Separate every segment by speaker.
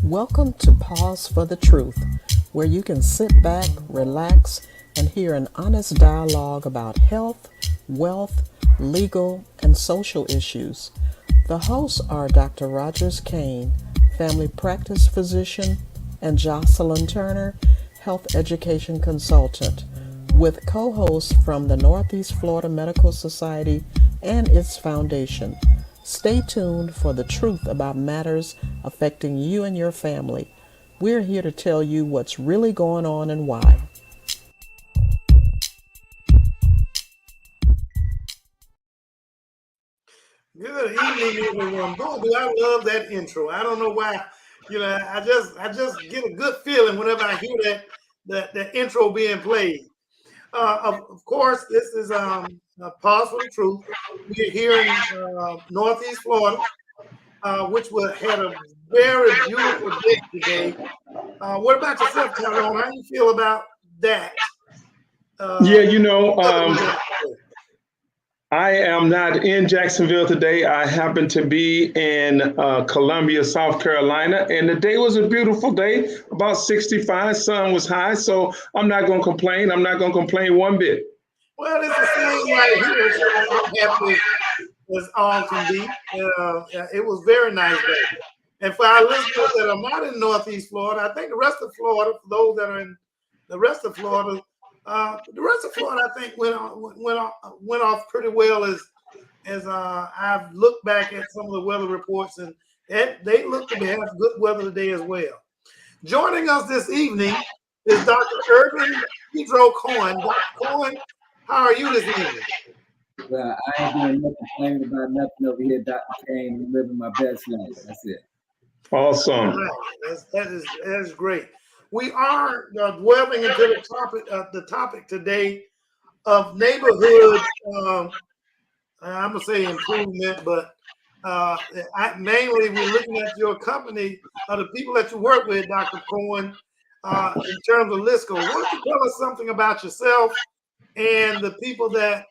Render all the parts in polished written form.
Speaker 1: Welcome to Pause for the Truth, where you can sit back, relax, and hear an honest dialogue about health, wealth, legal, and social issues. The hosts are Dr. Rogers Kane, family practice physician, and Jocelyn Turner, health education consultant, with co hosts from the Northeast Florida Medical Society and its foundation. Stay tuned for the truth about matters affecting you and your family. We're here to tell you what's really going on and why.
Speaker 2: Good evening, everyone. Boy, do I love that intro. I don't know why. I just get a good feeling whenever I hear that intro being played. Of course, this is a Pause for the Truth. We're here in Northeast Florida, had a very beautiful day today. What about yourself, Tyrone? How do you feel about that?
Speaker 3: Yeah,
Speaker 2: Uh,
Speaker 3: I am not in Jacksonville today. I happen to be in Columbia, South Carolina, and the day was a beautiful day, about 65. Sun was high, so I'm not going to complain. I'm not going to complain one bit.
Speaker 2: well, it's the same right here, so I'm happy as all can be. It was very nice day. And for our listeners that are not in Northeast Florida, I think the rest of Florida, for those that are in the rest of Florida, I think went off pretty well as I've looked back at some of the weather reports, and they look to have good weather today as well. Joining us this evening is Dr. Urban Pedro Cohen. Dr. Cohen, how are you this evening?
Speaker 4: Well, I ain't doing nothing, complaining about nothing over here, Dr. Kane. I'm living my best life. That's it.
Speaker 3: Awesome.
Speaker 2: Right. That is great. We are delving into the topic today of neighborhood. I'm gonna say improvement, but mainly we're looking at your company, the people that you work with, Dr. Cohen, in terms of Lisco. Why don't you tell us something about yourself and the people that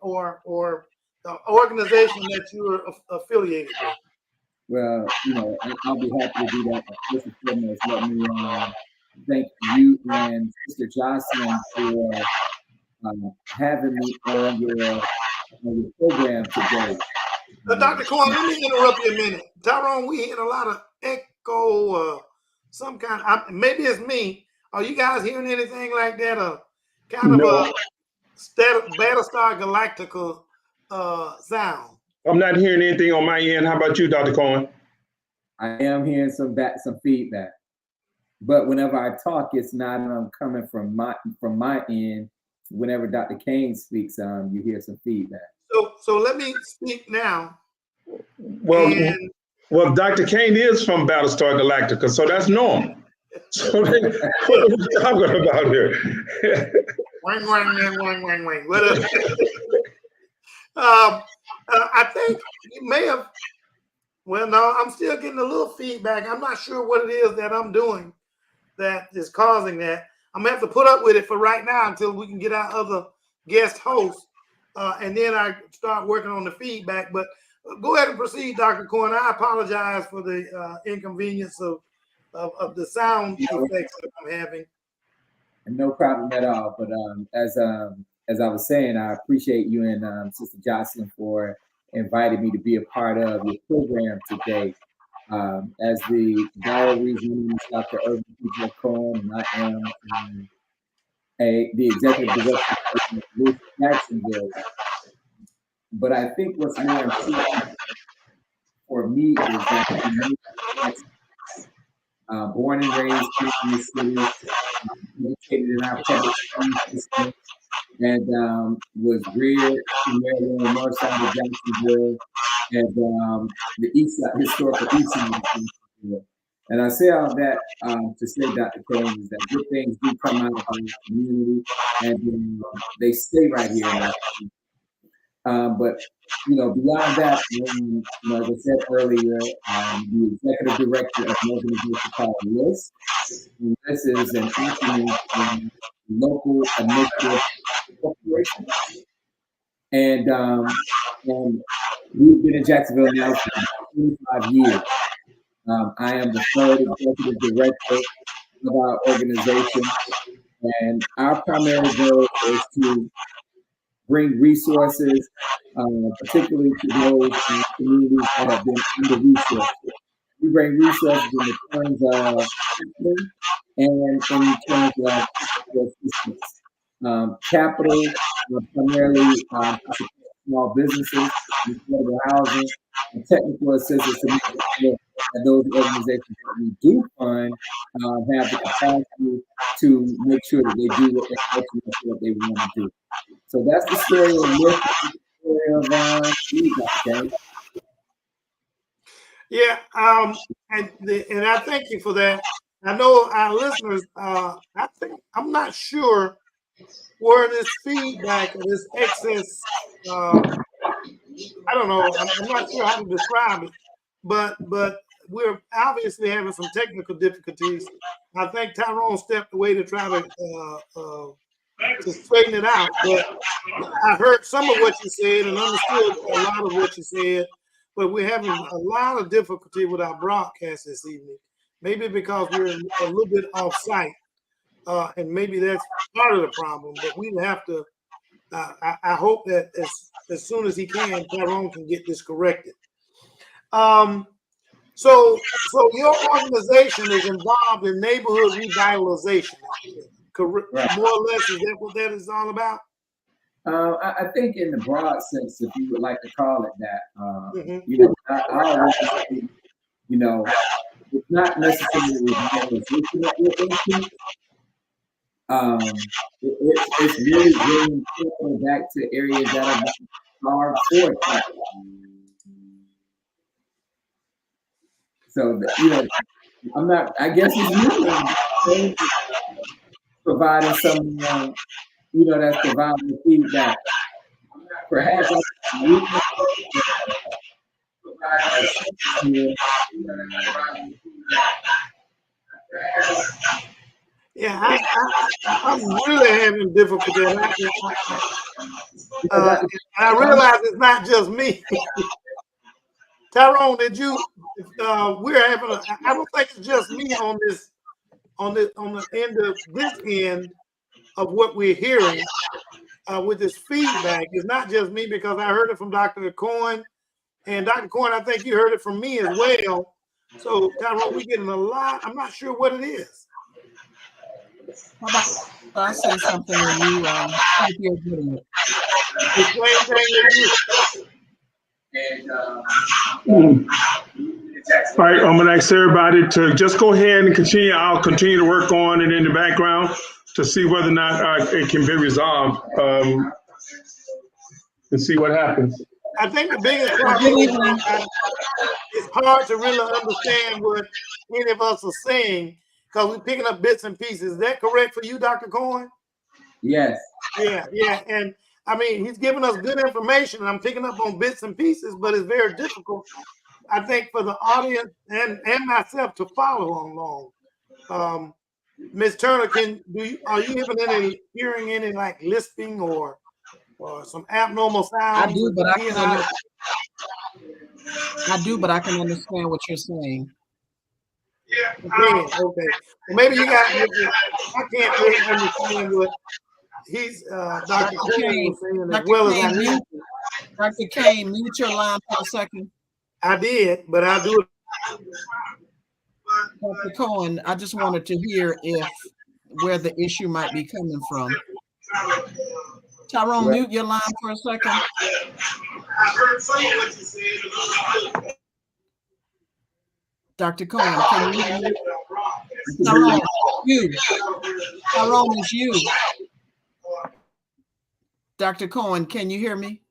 Speaker 2: or the organization that you're affiliated with?
Speaker 4: Well, I'll be happy to do that. First and foremost, let me thank you and Sister Jocelyn for having me on your program today.
Speaker 2: Dr. Cohen, let me interrupt you a minute. Tyrone, we hear a lot of echo, some kind. Maybe it's me. Are you guys hearing anything like that? Kind of a Battlestar Galactica sound.
Speaker 3: I'm not hearing anything on my end. How about you, Dr. Cohen?
Speaker 4: I am hearing some feedback, but whenever I talk, it's not coming from my end. Whenever Dr. Kane speaks, you hear some feedback.
Speaker 2: So let me speak now.
Speaker 3: Well, Dr. Kane is from Battlestar Galactica, so that's normal. So what are we talking about here?
Speaker 2: Wang, wang, wang, wang, wang, wang. What I think you may have. Well, no, I'm still getting a little feedback. I'm not sure what it is that I'm doing that is causing that. I'm gonna have to put up with it for right now until we can get our other guest hosts, and then I start working on the feedback. But go ahead and proceed, Dr. Cohen. I apologize for the inconvenience of the sound effects that I'm having.
Speaker 4: No problem at all. But as I was saying, I appreciate you and Sister Jocelyn for inviting me to be a part of your program today. As the diaries, my name is Dr. Urban Pedro Cohen, and I am the executive director of Jacksonville. But I think what's more important for me is that born and raised in the city, educated in our public school system, and was reared primarily on the north side of Jacksonville and the east side, historical east side of Jacksonville. And I say all that to say, Dr. Kane, is that good things do come out of our community, and they stay right here in our community. But beyond that, as I said earlier, the executive director of an organization called LIST. And this is an acronym local initiative corporation. And we've been in Jacksonville now for 25 years. I am the third executive director of our organization, and our primary goal is to bring resources, particularly to those communities that have been under-resourced. We bring resources in the terms of capital and in terms of technical assistance. Capital, primarily to support small businesses, affordable housing, and technical assistance to make sure that those organizations that we do fund have the capacity to make sure that they do what they ultimately what they want to do. So that's the story of Myth, the story of feedback, okay?
Speaker 2: Yeah, and I thank you for that. I know our listeners. I'm not sure where this feedback or this excess. I don't know. I'm not sure how to describe it, but we're obviously having some technical difficulties. I think Tyrone stepped away to try to straighten it out, but I heard some of what you said and understood a lot of what you said, but we're having a lot of difficulty with our broadcast this evening. Maybe because we're a little bit off site, and maybe that's part of the problem. But we have to. I hope that as soon as he can, Tyrone can get this corrected. So your organization is involved in neighborhood revitalization.
Speaker 4: Right.
Speaker 2: More or less, is that what that is all about?
Speaker 4: I think in the broad sense, if you would like to call it that, I always say, it's not necessarily revitalization that we're into. It's really bringing people back to areas that have been starved for it. So, I'm not, I guess it's me providing someone, that's providing feedback. Perhaps
Speaker 2: yeah, I'm really having difficulty. I realize it's not just me. Tyrone, did you? We're having. I don't think it's just me on the end of this end of what we're hearing with this feedback. It's not just me because I heard it from Dr. Cohen, and Dr. Cohen, I think you heard it from me as well. So Tyrone, we're getting a lot. I'm not sure what it is.
Speaker 1: How about if I say something and you if you're getting it?
Speaker 2: The same thing with
Speaker 3: All right, I'm gonna ask everybody to just go ahead and continue. I'll continue to work on it in the background to see whether or not it can be resolved, and see what happens.
Speaker 2: I think the biggest problem is it's hard to really understand what any of us are saying because we're picking up bits and pieces. Is that correct for you, Dr. Cohen?
Speaker 4: Yes.
Speaker 2: Yeah. And I mean, he's giving us good information, and I'm picking up on bits and pieces, but it's very difficult, I think, for the audience and myself to follow along. Ms. Turner, are you even hearing any like lisping or some abnormal sounds?
Speaker 1: I do, but I can understand what you're saying.
Speaker 2: Okay. Well, maybe you got. I can't really understand what he's Dr. Kane was saying as well as I need.
Speaker 1: Dr. Kane, mute your line for a second.
Speaker 2: I did, but I'll do it.
Speaker 1: Dr. Cohen, I just wanted to hear where the issue might be coming from. Tyrone, mute your line for a second.
Speaker 2: I heard some of what you said.
Speaker 1: Dr. Cohen, can you hear me? Tyrone, Tyrone, it's you. Dr. Cohen, can you hear me?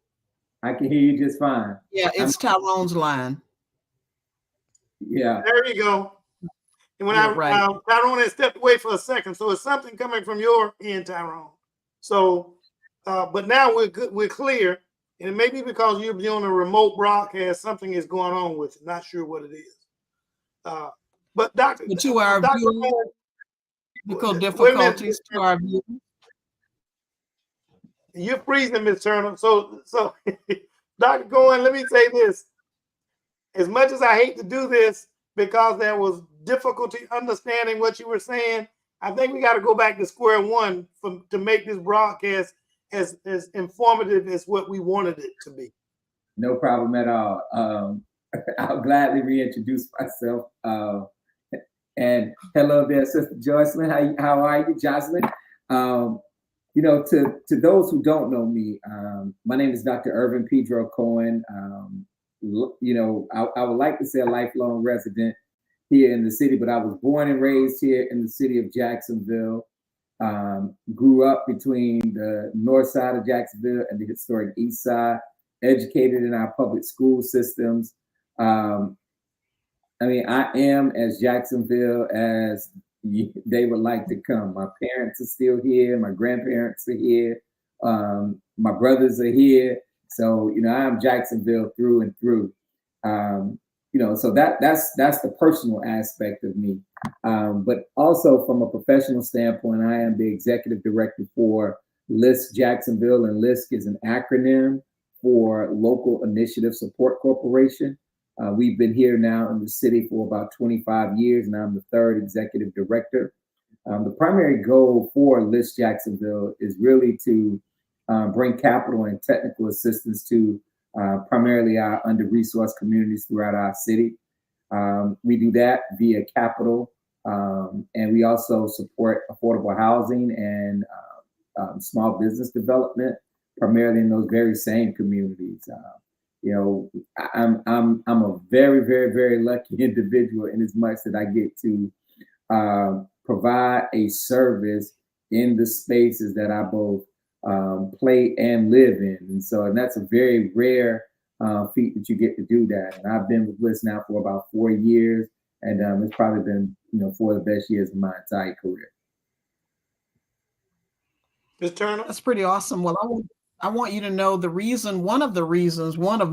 Speaker 4: I can hear you just fine.
Speaker 1: Yeah, it's Tyrone's line.
Speaker 4: Yeah.
Speaker 2: There you go. And when Tyrone had stepped away for a second, so it's something coming from your end, Tyrone. So, but now we're good, we're clear, and it may be because you're doing a remote broadcast, something is going on with it. Not sure what it is. But Dr.
Speaker 1: To our viewers, technical difficulties to our viewers.
Speaker 2: You're freezing, Ms. Turner. So Dr. Cohen, let me say this. As much as I hate to do this, because there was difficulty understanding what you were saying. I think we got to go back to square one to make this broadcast as informative as what we wanted it to be.
Speaker 4: No problem at all. I'll gladly reintroduce myself. And hello there, Sister Jocelyn. How are you, Jocelyn? You know, to those who don't know me, my name is Dr. Irvin Pedro Cohen. You know, I would like to say a lifelong resident here in the city, but I was born and raised here in the city of Jacksonville. Grew up between the north side of Jacksonville and the historic east side, educated in our public school systems. I mean, I am as Jacksonville as they would like to come. My parents are still here. My grandparents are here. My brothers are here. So, you know, I'm Jacksonville through and through. You know, so that's the personal aspect of me. But also from a professional standpoint, I am the executive director for LISC Jacksonville, and LISC is an acronym for Local Initiative Support Corporation. We've been here now in the city for about 25 years, and I'm the third executive director. The primary goal for LISC Jacksonville is really to bring capital and technical assistance to primarily our under-resourced communities throughout our city. We do that via capital, and we also support affordable housing and small business development, primarily in those very same communities. You know, I'm a very, very, very lucky individual in as much that I get to provide a service in the spaces that I both play and live in. And that's a very rare feat that you get to do that. And I've been with LISC now for about 4 years, and it's probably been, you know, 4 of the best years of my entire career.
Speaker 2: Ms. Turner?
Speaker 1: That's pretty awesome. Well, I want you to know one of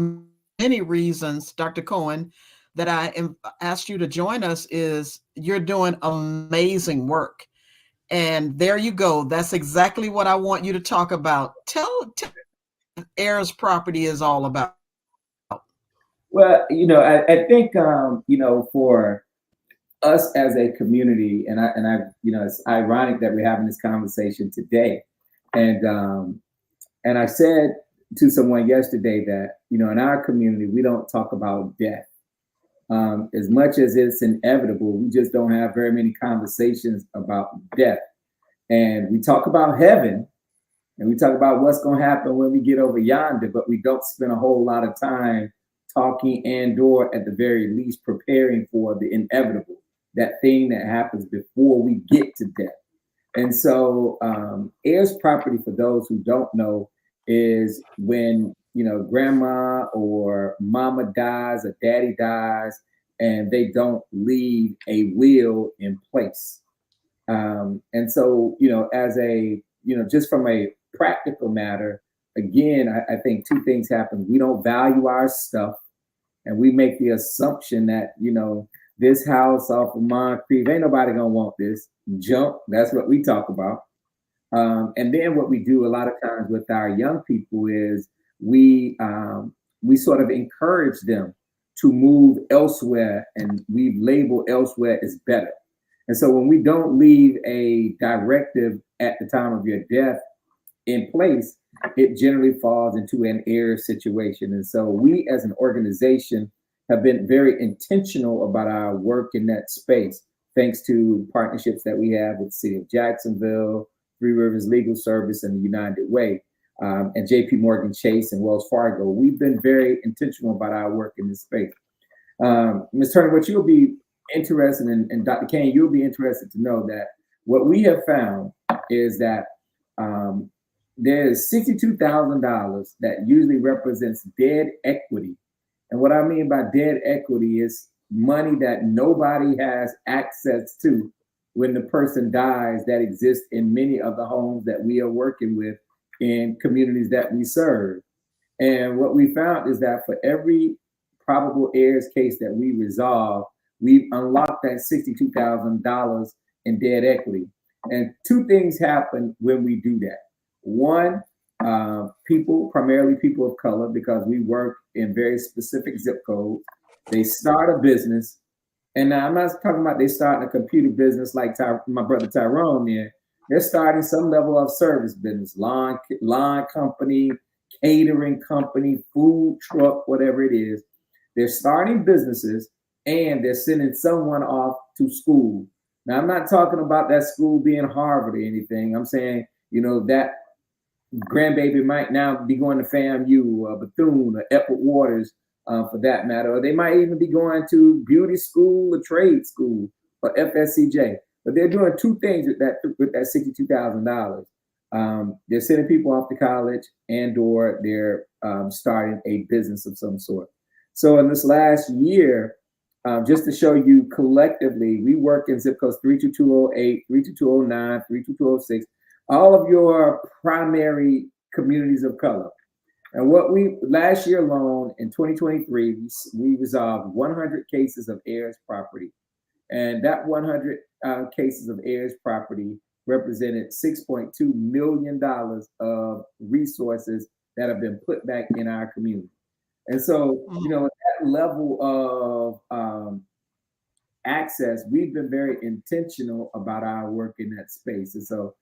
Speaker 1: many reasons, Dr. Cohen, that I asked you to join us is you're doing amazing work. And there you go. That's exactly what I want you to talk about. Tell Heirs Property is all about.
Speaker 4: Well, you know, I think, you know, for us as a community, and I, you know, it's ironic that we're having this conversation today. And I said to someone yesterday that, you know, in our community, we don't talk about death. As much as it's inevitable, we just don't have very many conversations about death. And we talk about heaven, and we talk about what's going to happen when we get over yonder, but we don't spend a whole lot of time talking and/or at the very least preparing for the inevitable, that thing that happens before we get to death. And so heirs property, for those who don't know, is when, you know, grandma or mama dies or daddy dies and they don't leave a will in place. And so, you know, as a, you know, just from a practical matter, again, I think 2 things happen. We don't value our stuff, and we make the assumption that, you know, this house off of Moncrief, ain't nobody gonna want this junk. That's what we talk about. And then what we do a lot of times with our young people is we sort of encourage them to move elsewhere, and we label elsewhere as better. And so when we don't leave a directive at the time of your death in place, it generally falls into an heir situation. And so we as an organization have been very intentional about our work in that space, thanks to partnerships that we have with the City of Jacksonville, Three Rivers Legal Service, and the United Way, and JP Morgan Chase and Wells Fargo. We've been very intentional about our work in this space. Ms. Turner, what you'll be interested in, and Dr. Kane, you'll be interested to know that what we have found is that there's $62,000 that usually represents dead equity. And what I mean by dead equity is money that nobody has access to when the person dies, that exists in many of the homes that we are working with in communities that we serve. And what we found is that for every probable heirs case that we resolve, we've unlocked that $62,000 in dead equity. And 2 things happen when we do that. One, people, primarily people of color, because we work in very specific zip codes, they start a business And now I'm not talking about they starting a computer business like my brother Tyrone there. They're starting some level of service business, lawn company, catering company, food truck, whatever it is. They're starting businesses and they're sending someone off to school. Now, I'm not talking about that school being Harvard or anything. I'm saying, that grandbaby might now be going to FAMU or Bethune or Epworth Waters for that matter, or they might even be going to beauty school or trade school or FSCJ. But they're doing two things with that $62,000. They're sending people off to college, and/or they're starting a business of some sort. So in this last year, just to show you collectively, we work in zip codes 32208, 32209, 32206, all of your primary communities of color. And what we last year alone in 2023, we resolved 100 cases of heirs property, and that 100 cases of heirs property represented $6.2 million of resources that have been put back in our community. And so, that level of access, we've been very intentional about our work in that space. And so,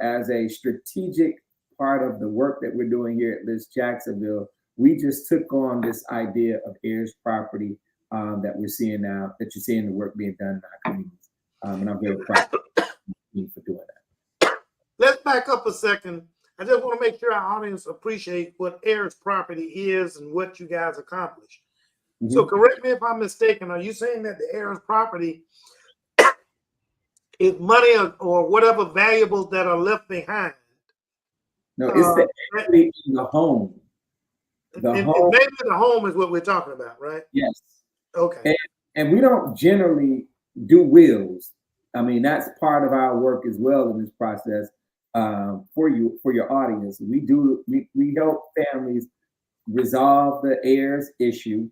Speaker 4: as a strategic part of the work that we're doing here at List Jacksonville, we just took on this idea of heirs property that we're seeing now, that you're seeing the work being done in our communities. And I'm very proud of you for doing that.
Speaker 2: Let's back up a second. I just want to make sure our audience appreciate what heirs property is and what you guys accomplished. Mm-hmm. So correct me if I'm mistaken. Are you saying that the heirs property is money or whatever valuables that are left behind?
Speaker 4: No, it's the equity in the home.
Speaker 2: The home is what we're talking about, right?
Speaker 4: Yes.
Speaker 2: Okay.
Speaker 4: And we don't generally do wills. I mean, that's part of our work as well in this process. For your audience, we help families resolve the heirs issue,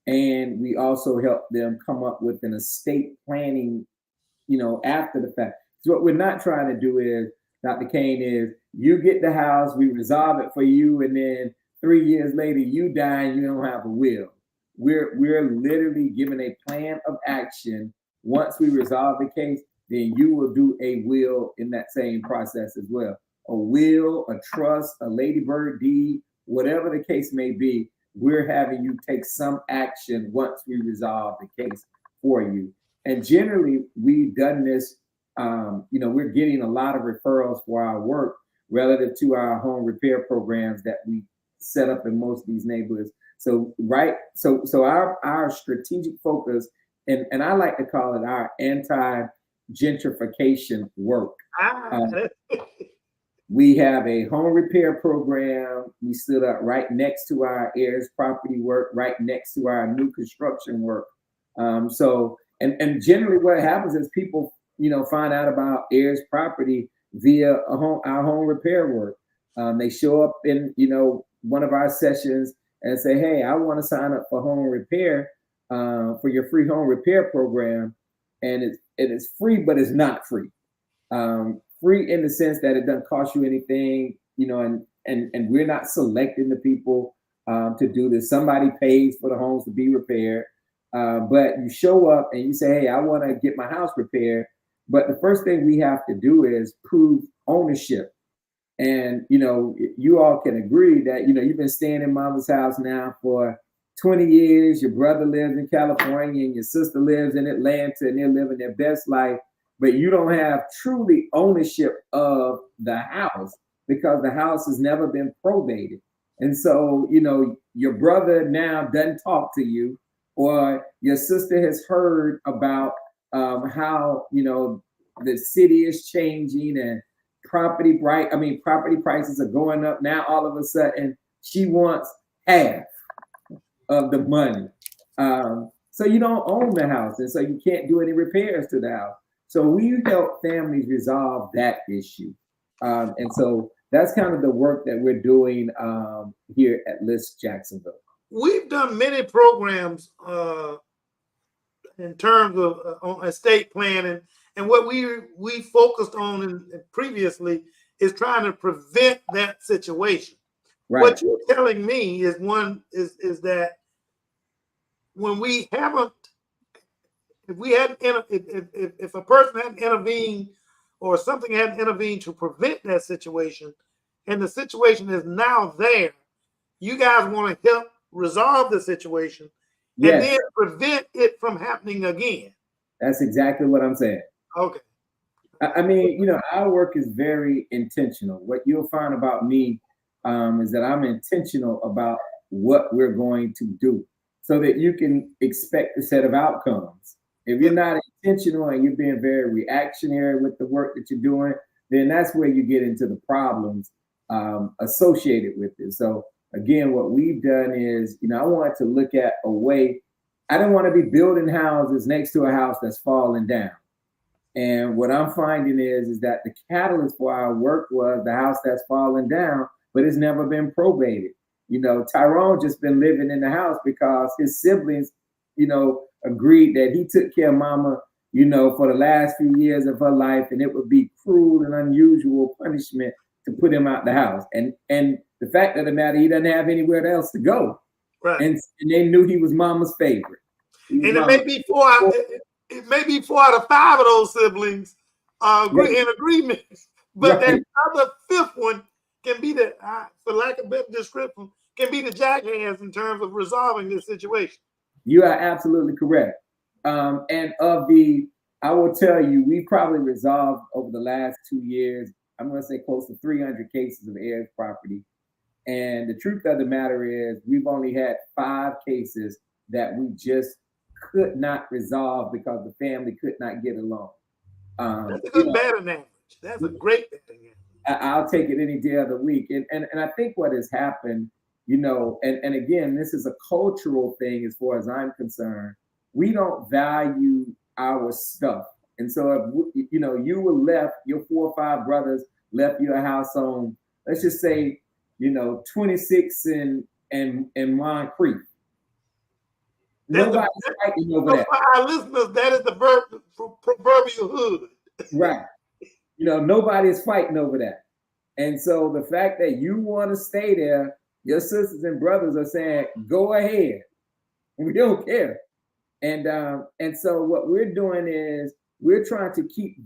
Speaker 4: and we also help them come up with an estate planning, after the fact. So what we're not trying to do is, Dr. Kane, is you get the house, we resolve it for you, and then 3 years later you die and you don't have a will. We're literally giving a plan of action. Once we resolve the case, then you will do a will in that same process as well. A will, a trust, a ladybird deed, whatever the case may be, we're having you take some action once we resolve the case for you. And generally, we've done this, we're getting a lot of referrals for our work relative to our home repair programs that we set up in most of these neighborhoods. So our strategic focus, and I like to call it our anti-gentrification work. We have a home repair program. We stood up right next to our heirs property work, right next to our new construction work. And generally what happens is people, find out about heirs property via our home repair work. They show up in, one of our sessions and say, hey, I want to sign up for home repair, for your free home repair program. And it's free, but it's not free. Free in the sense that it doesn't cost you anything, and we're not selecting the people to do this. Somebody pays for the homes to be repaired, but you show up and you say, hey, I want to get my house repaired. But the first thing we have to do is prove ownership. And, you all can agree that, you've been staying in mama's house now for 20 years. Your brother lives in California and your sister lives in Atlanta, and they're living their best life. But you don't have truly ownership of the house because the house has never been probated. And so, your brother now doesn't talk to you, or your sister has heard about how, the city is changing and property prices are going up. Now, all of a sudden, she wants half of the money. So you don't own the house. And so you can't do any repairs to the house. So we help families resolve that issue. And so that's kind of the work that we're doing here at List Jacksonville.
Speaker 2: We've done many programs in terms of on estate planning. And what we focused on previously is trying to prevent that situation. Right. What you're telling me is that when we haven't if we hadn't if a person hadn't intervened or something hadn't intervened to prevent that situation, and the situation is now there, you guys want to help resolve the situation and
Speaker 4: Yes,
Speaker 2: then prevent it from happening again.
Speaker 4: that's exactly what I'm saying.
Speaker 2: Okay.
Speaker 4: I mean, our work is very intentional. What you'll find about me is that I'm intentional about what we're going to do so that you can expect a set of outcomes. If you're
Speaker 2: Yeah.
Speaker 4: not intentional and you're being very reactionary with the work that you're doing, then that's where you get into the problems associated with it. So, again, what we've done is, I wanted to look at a way. I didn't want to be building houses next to a house that's falling down. And what I'm finding is that the catalyst for our work was the house that's fallen down, but it's never been probated. Tyrone just been living in the house because his siblings, agreed that he took care of mama, for the last few years of her life, and it would be cruel and unusual punishment to put him out the house. And the fact of the matter, he doesn't have anywhere else to go.
Speaker 2: Right.
Speaker 4: And they knew he was mama's favorite.
Speaker 2: And it may be it may be 4 out of 5 of those siblings in agreement, but that other fifth one can be the, for lack of better description, can be the jackass in terms of resolving this situation.
Speaker 4: You are absolutely correct. And I will tell you, we probably resolved over the last 2 years, I'm going to say close to 300 cases of heirs property. And the truth of the matter is, we've only had 5 cases that we just could not resolve because the family could not get along.
Speaker 2: That's a good batting average. That's a great batting average.
Speaker 4: I'll take it any day of the week. And I think what has happened, and again, this is a cultural thing as far as I'm concerned. We don't value our stuff. And so, if you were left, your 4 or 5 brothers left your house on, let's just say, 26 and Moncrief. Nobody's fighting over that.
Speaker 2: For our listeners, that is the proverbial hood.
Speaker 4: Right. Nobody is fighting over that. And so the fact that you want to stay there, your sisters and brothers are saying, go ahead. We don't care. And so what we're doing is we're trying to keep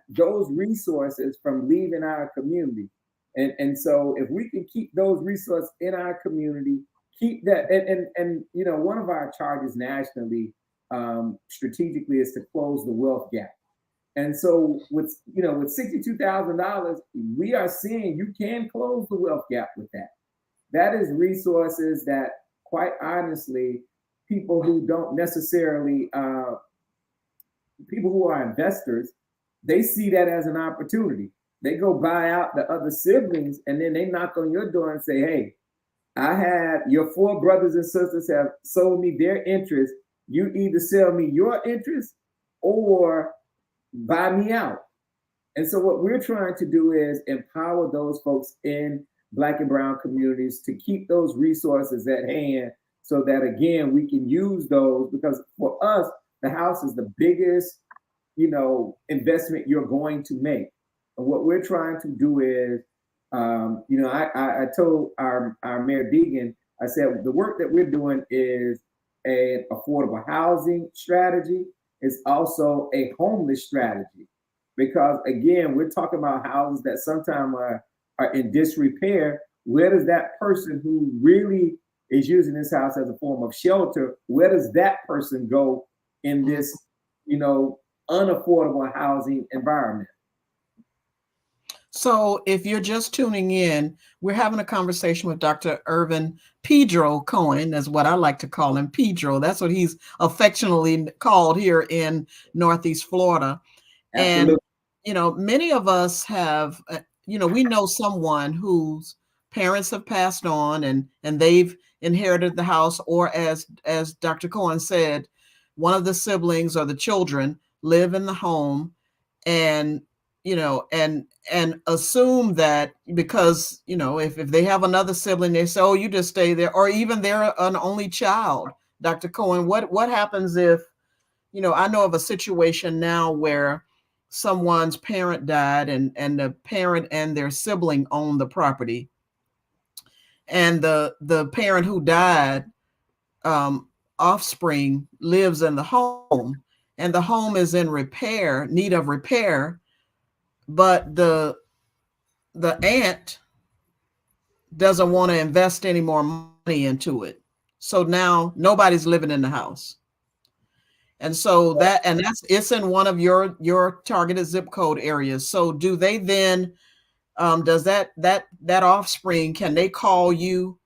Speaker 4: those resources from leaving our community. And so if we can keep those resources in our community, keep that, and one of our charges nationally, strategically, is to close the wealth gap. And so with $62,000, we are seeing you can close the wealth gap with that. That is resources that, quite honestly, people who don't necessarily, people who are investors, they see that as an opportunity. They go buy out the other siblings, and then they knock on your door and say, hey, I have your 4 brothers and sisters have sold me their interest. You either sell me your interest or buy me out. And so what we're trying to do is empower those folks in Black and brown communities to keep those resources at hand so that, again, we can use those, because for us, the house is the biggest, investment you're going to make. And what we're trying to do is, I told our Mayor Deegan, I said, the work that we're doing is an affordable housing strategy. It's also a homeless strategy, because, again, we're talking about houses that sometimes are in disrepair. Where does that person who really is using this house as a form of shelter, where does that person go in this, unaffordable housing environment?
Speaker 1: So if you're just tuning in, we're having a conversation with Dr. Irvin Pedro Cohen, is what I like to call him, Pedro. That's what he's affectionately called here in Northeast Florida.
Speaker 4: Absolutely.
Speaker 1: And, many of us have, we know someone whose parents have passed on and they've inherited the house, or as Dr. Cohen said, one of the siblings or the children live in the home, and and assume that because, if they have another sibling, they say, oh, you just stay there, or even they're an only child. Dr. Cohen, what happens if, I know of a situation now where someone's parent died and the parent and their sibling own the property, and the parent who died, offspring lives in the home, and the home is in repair, need of repair, but the aunt doesn't want to invest any more money into it. So now nobody's living in the house. And so that's it's in one of your targeted zip code areas. So do they then does that offspring, can they call you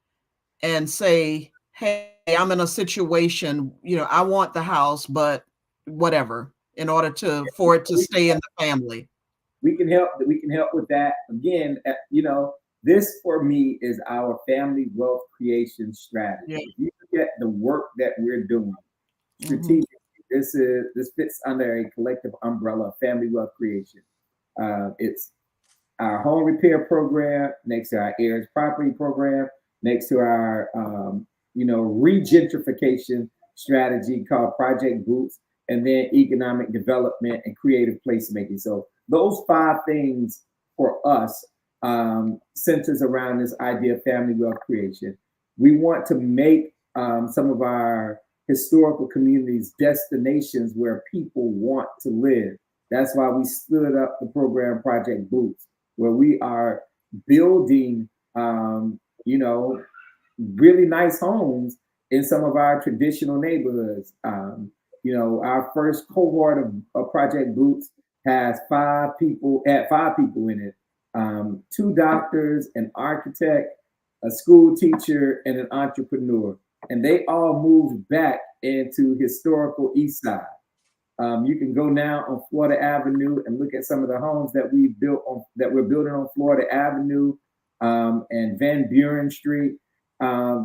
Speaker 1: and say, hey, I'm in a situation, I want the house, but whatever, in order for it to stay in the family?
Speaker 4: We can help. We can help with that. Again, this for me is our family wealth creation strategy.
Speaker 1: Yeah.
Speaker 4: If you look at the work that we're doing
Speaker 1: Mhm.
Speaker 4: strategically, this fits under a collective umbrella of family wealth creation. It's our home repair program, next to our heirs property program, next to our regentrification strategy called Project Boots, and then economic development and creative placemaking. So those five things for us centers around this idea of family wealth creation. We want to make some of our historical communities destinations where people want to live. That's why we stood up the program Project Boots, where we are building, really nice homes in some of our traditional neighborhoods. Our first cohort of Project Boots has had 5 people in it, 2 doctors, an architect, a school teacher, and an entrepreneur. And they all moved back into historical East Side. You can go now on Florida Avenue and look at some of the homes that we're building on Florida Avenue and Van Buren Street.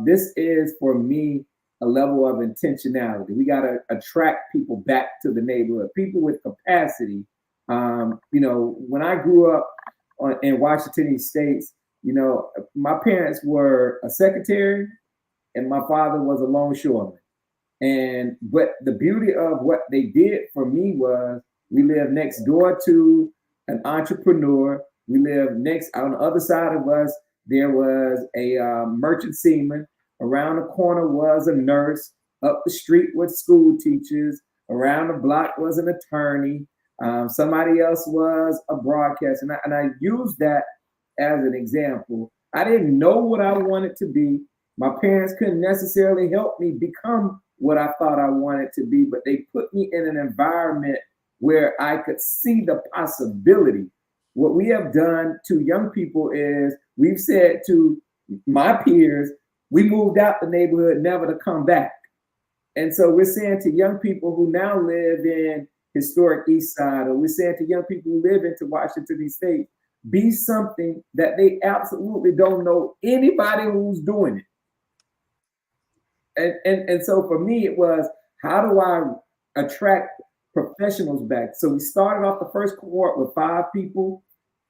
Speaker 4: This is for me a level of intentionality. We got to attract people back to the neighborhood, people with capacity. When I grew up in Washington States, my parents were a secretary and my father was a longshoreman. But the beauty of what they did for me was we lived next door to an entrepreneur. We lived next on the other side of us. There was a merchant seaman. Around the corner was a nurse. Up the street was school teachers. Around the block was an attorney. Somebody else was a broadcaster. And I used that as an example. I didn't know what I wanted to be. My parents couldn't necessarily help me become what I thought I wanted to be, but they put me in an environment where I could see the possibility. What we have done to young people is we've said to my peers, we moved out the neighborhood never to come back. And so we're saying to young people who now live in historic East Side, or we're saying to young people who live into Washington State, be something that they absolutely don't know anybody who's doing it. And so for me, it was, how do I attract professionals back? So we started off the first cohort with 5 people,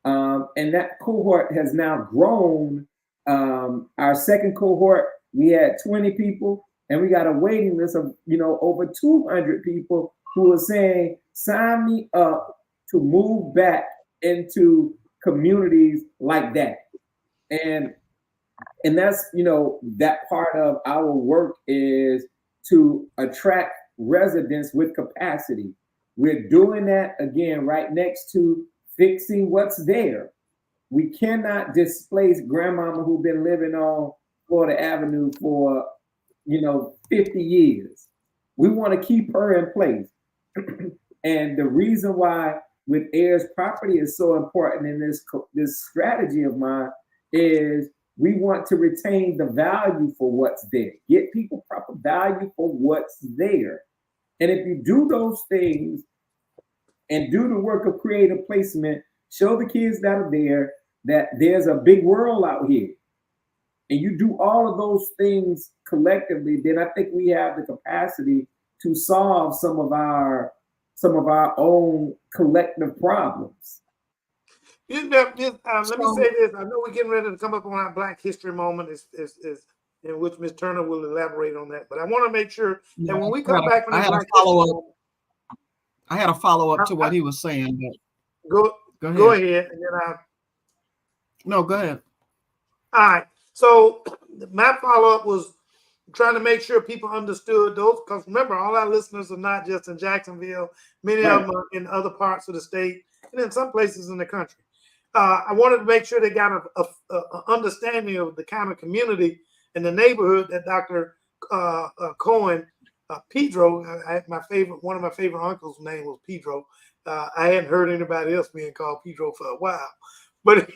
Speaker 4: and that cohort has now grown. Our second cohort, we had 20 people, and we got a waiting list of over 200 people who are saying, sign me up to move back into communities like that. And that's that part of our work is to attract residents with capacity. We're doing that again right next to fixing what's there. We cannot displace grandmama who's been living on Florida Avenue for 50 years. We want to keep her in place. And the reason why with heirs property is so important in this strategy of mine is we want to retain the value for what's there, get people proper value for what's there. And if you do those things and do the work of creative placement, show the kids that are there that there's a big world out here, and you do all of those things collectively, then I think we have the capacity to solve some of our own collective problems.
Speaker 2: Let me
Speaker 1: So
Speaker 2: say this. I know we're getting ready to come up on our Black History moment, in which Ms. Turner will elaborate on that. But I want to make sure that when we come back from
Speaker 1: I
Speaker 2: the
Speaker 1: had a
Speaker 2: Black History
Speaker 1: follow-up.
Speaker 2: moment,
Speaker 1: I had a follow-up to what he was saying, but
Speaker 2: go ahead, and then
Speaker 1: no, go ahead.
Speaker 2: all right. So my follow-up was trying to make sure people understood those. Because remember, all our listeners are not just in Jacksonville. Many of
Speaker 4: Right.
Speaker 2: them are in other parts of the state and in some places in the country. I wanted to make sure they got a understanding of the kind of community and the neighborhood that Dr. Cohen, Pedro, one of my favorite uncles' name was Pedro. I hadn't heard anybody else being called Pedro for a while, but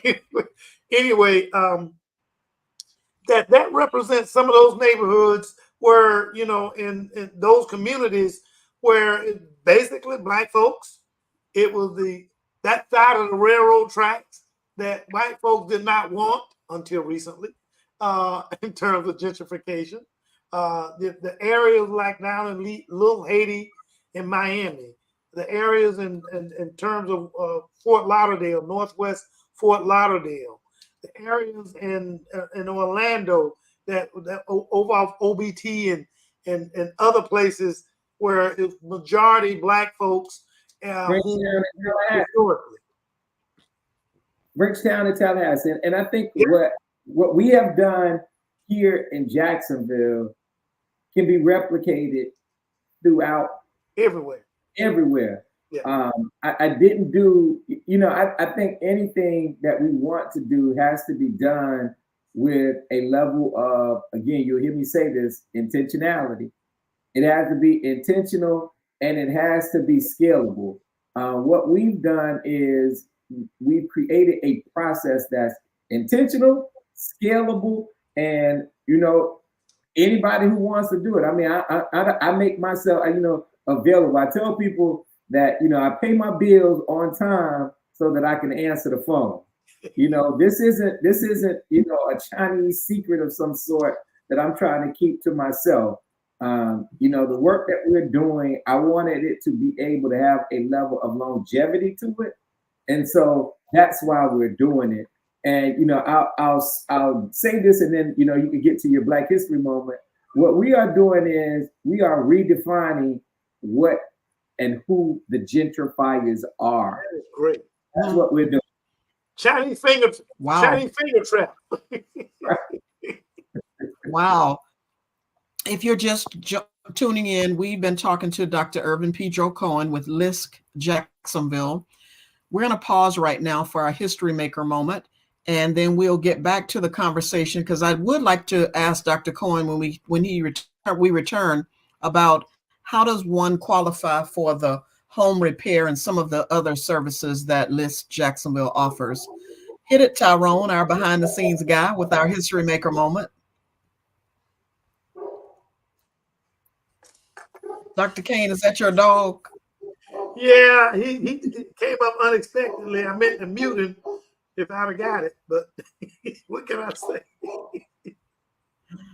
Speaker 2: anyway, that represents some of those neighborhoods where, in those communities where basically black folks, it was that side of the railroad tracks that white folks did not want until recently, in terms of gentrification. The areas like down in Little Haiti in Miami, the areas in terms of Fort Lauderdale, Northwest Fort Lauderdale, the areas in Orlando that over off OBT and other places where it's majority black folks who
Speaker 4: Bridgetown and Tallahassee.
Speaker 2: historically.
Speaker 4: Bridgetown and Tallahassee. And I think
Speaker 2: Yeah.
Speaker 4: what we have done here in Jacksonville can be replicated throughout
Speaker 2: Everywhere.
Speaker 4: everywhere.
Speaker 2: Yeah.
Speaker 4: I didn't do, I think anything that we want to do has to be done with a level of, again, you'll hear me say this, intentionality. It has to be intentional and it has to be scalable. What we've done is we've created a process that's intentional, scalable, and anybody who wants to do it. I mean, I make myself available. I tell people that I pay my bills on time so that I can answer the phone. This isn't a Chinese secret of some sort that I'm trying to keep to myself. The work that we're doing, I wanted it to be able to have a level of longevity to it, and so that's why we're doing it. And I'll say this, and then you can get to your Black History moment. What we are doing is we are redefining what and who the gentrifiers are.
Speaker 2: That is great.
Speaker 4: That's what we're doing.
Speaker 2: Chinese finger,
Speaker 1: Wow.
Speaker 2: Chinese finger trap.
Speaker 1: Wow. If you're just tuning in, we've been talking to Dr. Irvin Pedro Cohen with LISC Jacksonville. We're going to pause right now for our History Maker moment, and then we'll get back to the conversation, because I would like to ask Dr. Cohen when we return about how does one qualify for the home repair and some of the other services that LISC Jacksonville offers. Hit it, Tyrone, our behind the scenes guy, with our History Maker moment. Dr. Kane, is that your dog?
Speaker 2: Yeah, he came up unexpectedly. I meant to mute him if I'd have got it, but what can I say?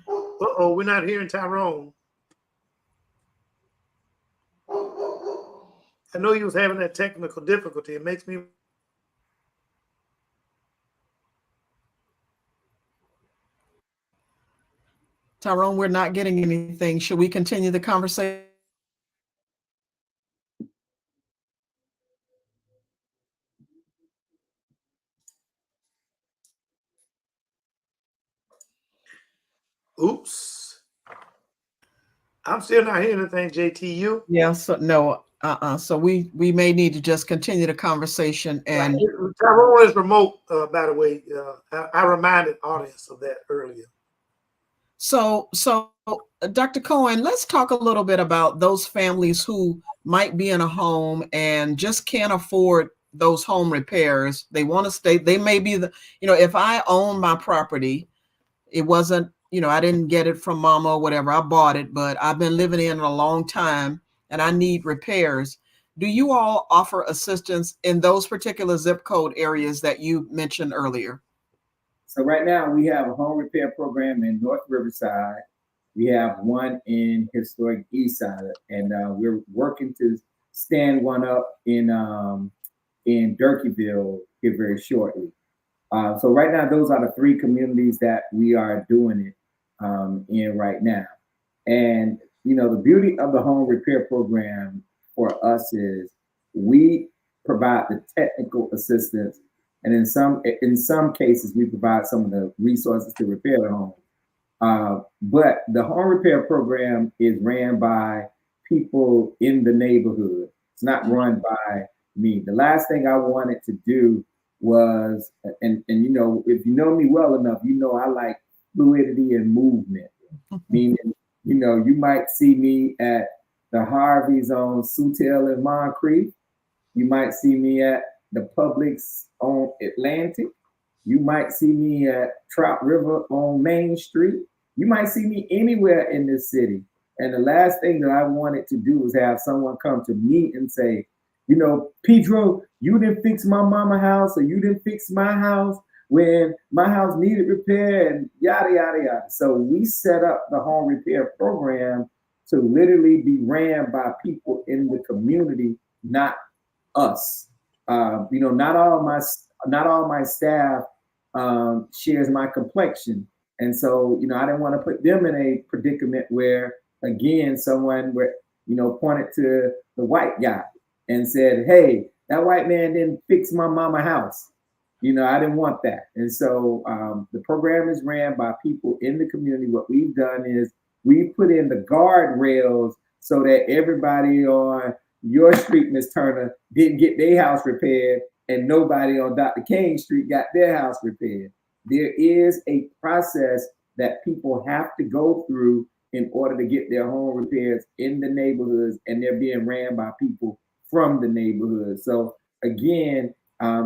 Speaker 2: Uh-oh, we're not hearing Tyrone. I know he was having that technical difficulty. It makes me.
Speaker 1: Tyrone, we're not getting anything. Should we continue the conversation?
Speaker 2: Oops. I'm still not hearing anything, JTU.
Speaker 1: Yeah, so no, so we may need to just continue the conversation. And
Speaker 2: Tyrone is remote, by the way. I reminded audience of that earlier.
Speaker 1: So Dr. Cohen, let's talk a little bit about those families who might be in a home and just can't afford those home repairs. They want to stay. They may be if I own my property, it wasn't, I didn't get it from mama or whatever. I bought it, but I've been living in it a long time and I need repairs. Do you all offer assistance in those particular zip code areas that you mentioned earlier?
Speaker 4: So right now we have a home repair program in North Riverside. We have one in historic East Side, and we're working to stand one up in Durkeeville here very shortly. So right now, those are the three communities that we are doing it in right now. And the beauty of the home repair program for us is we provide the technical assistance, and in some cases we provide some of the resources to repair the home. But the home repair program is ran by people in the neighborhood. It's not run by me. The last thing I wanted to do was, and you know, if you know me well enough, you know I like fluidity and movement. Meaning, you know, you might see me at the Harveys on Sutil and Moncrief. You might see me at the Publix on Atlantic. You might see me at Trout River on Main Street. You might see me anywhere in this city. And the last thing that I wanted to do was have someone come to me and say, you know, Pedro, you didn't fix my mama house or you didn't fix my house when my house needed repair and yada, yada, yada. So we set up the home repair program to literally be ran by people in the community, not us. You know, not all my staff shares my complexion, and so you know I didn't want to put them in a predicament where again someone where you know pointed to the white guy and said, "Hey, that white man didn't fix my mama house." You know, I didn't want that, and so the program is ran by people in the community. What we've done is we put in the guardrails so that everybody on your street, Miss Turner, didn't get their house repaired, and nobody on Dr. King Street got their house repaired. There is a process that people have to go through in order to get their home repairs in the neighborhoods, and they're being ran by people from the neighborhood. So again,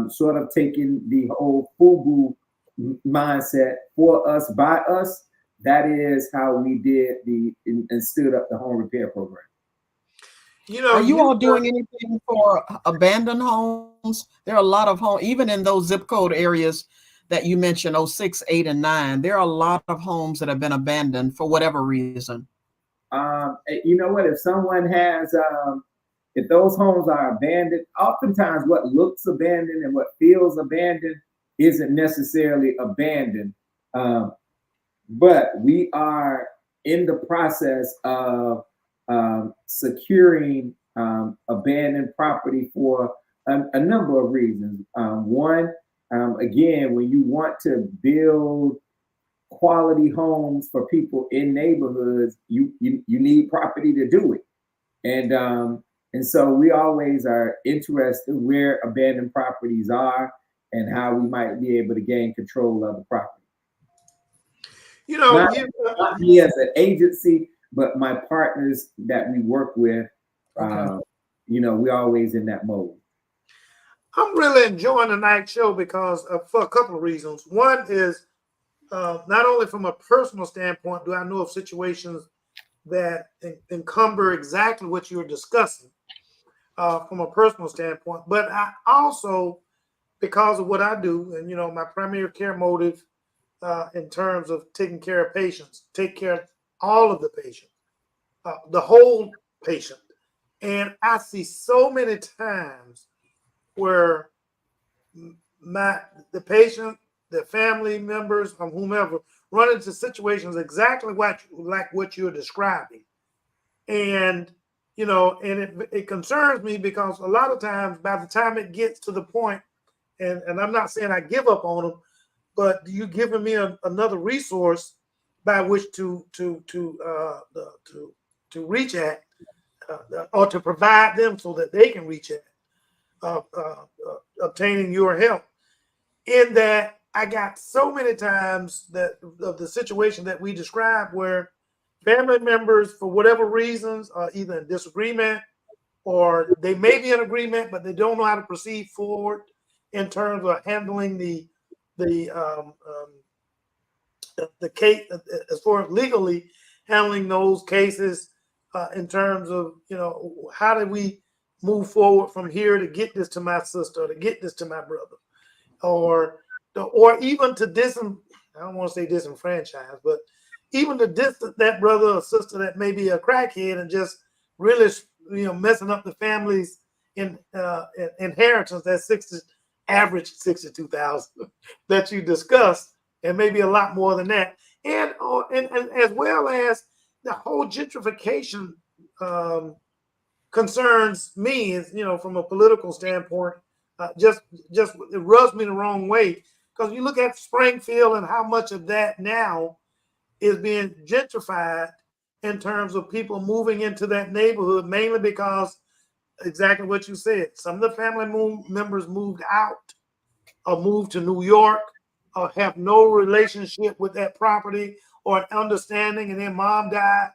Speaker 4: sort of taking the whole FUBU mindset for us by us. That is how we did and stood up the home repair program.
Speaker 2: You know,
Speaker 1: Are you all doing anything for abandoned homes? There are a lot of homes, even in those zip code areas that you mentioned, 06, 8, and 9. There are a lot of homes that have been abandoned for whatever reason.
Speaker 4: You know what? If someone has, if those homes are abandoned, oftentimes what looks abandoned and what feels abandoned isn't necessarily abandoned. But we are in the process of securing abandoned property for a number of reasons. One, again, when you want to build quality homes for people in neighborhoods, you need property to do it, and so we always are interested where abandoned properties are and how we might be able to gain control of the property.
Speaker 2: You know,
Speaker 4: not me as an agency, but my partners that we work with.
Speaker 1: Okay.
Speaker 4: You know, we're always in that mode.
Speaker 2: I'm really enjoying the night show because for a couple of reasons. One is not only from a personal standpoint do I know of situations that encumber exactly what you're discussing from a personal standpoint, but I also, because of what I do, and you know, my primary care motive in terms of taking care of patients, take care of all of the patients, the whole patient, and I see so many times where the patient, the family members, or whomever run into situations exactly like what you're describing, and you know, and it concerns me because a lot of times by the time it gets to the point, and I'm not saying I give up on them, but you giving me another resource by which to reach at or to provide them so that they can reach at obtaining your help. In that, I got so many times that of the situation that we described where family members, for whatever reasons, are either in disagreement or they may be in agreement, but they don't know how to proceed forward in terms of handling the the case as far as legally handling those cases in terms of, you know, how do we move forward from here to get this to my sister, or to get this to my brother, or even to I don't want to say disenfranchise, but even to distance that brother or sister that may be a crackhead and just really, you know, messing up the family's inheritance, that 60 average 62,000 that you discussed, and maybe a lot more than that, and as well as the whole gentrification concerns me, is, you know, from a political standpoint, just it rubs me the wrong way because you look at Springfield and how much of that now is being gentrified in terms of people moving into that neighborhood, mainly because exactly what you said. Some of the family members moved out or moved to New York or have no relationship with that property or an understanding, and then mom died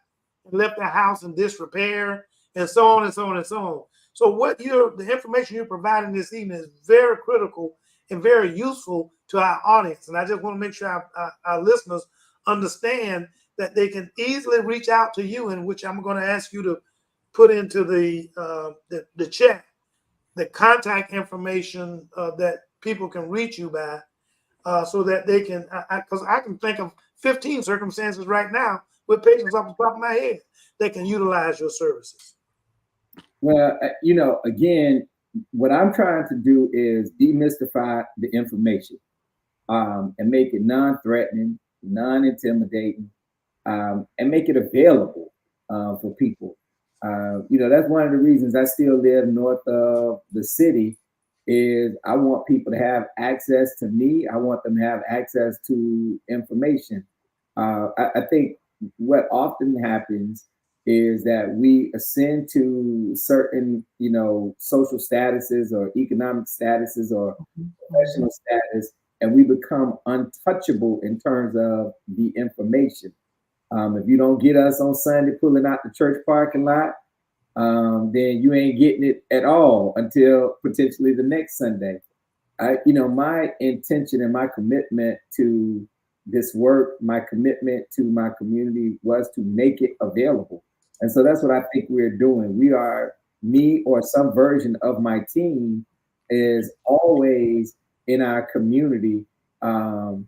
Speaker 2: and left the house in disrepair, and so on and so on and so on. So the information you're providing this evening is very critical and very useful to our audience. And I just want to make sure our listeners understand that they can easily reach out to you, in which I'm going to ask you to put into the chat the contact information that people can reach you by, so that they can, because I can think of 15 circumstances right now with patients off the top of my head that can utilize your services.
Speaker 4: Well, again, what I'm trying to do is demystify the information, and make it non-threatening, non-intimidating, and make it available for people. That's one of the reasons I still live north of the city. Is I want people to have access to me. I want them to have access to information. I think what often happens is that we ascend to certain, social statuses or economic statuses or professional status, and we become untouchable in terms of the information. If you don't get us on Sunday pulling out the church parking lot, then you ain't getting it at all until potentially the next Sunday. My intention and my commitment to this work, my commitment to my community was to make it available. And so that's what I think we're doing. We are, me or some version of my team is always in our community, knocking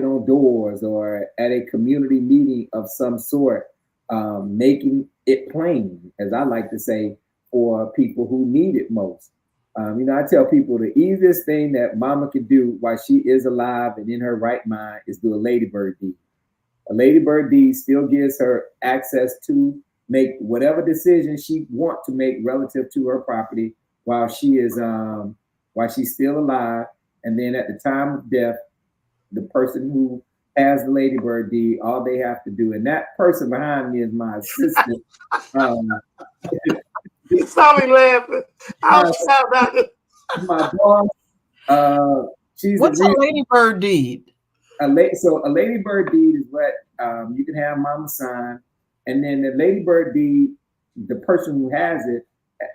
Speaker 4: on doors or at a community meeting of some sort, making it plain, as I like to say, for people who need it most. I tell people the easiest thing that mama can do while she is alive and in her right mind is do a ladybird deed. A ladybird deed still gives her access to make whatever decision she wants to make relative to her property while she's still alive. And then at the time of death, the person who has the ladybird deed, all they have to do, and that person behind me is my assistant.
Speaker 2: You saw me laughing. I was proud about it.
Speaker 4: My boss.
Speaker 1: What's a ladybird deed?
Speaker 4: So a ladybird deed is what you can have mama sign, and then the ladybird deed, the person who has it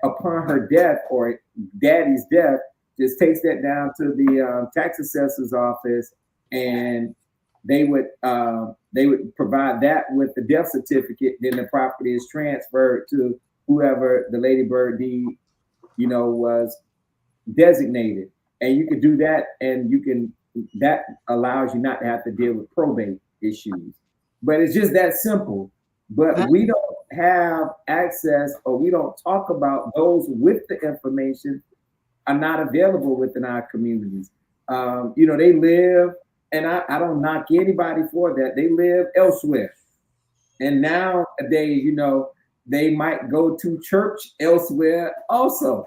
Speaker 4: upon her death or daddy's death, just takes that down to the tax assessor's office, and they would provide that with the death certificate. Then the property is transferred to whoever the ladybird deed, was designated. And you can do that, and that allows you not to have to deal with probate issues. But it's just that simple. But we don't have access, or we don't talk about those with the information are not available within our communities. They live, and I don't knock anybody for that. They live elsewhere. And nowadays, they might go to church elsewhere also.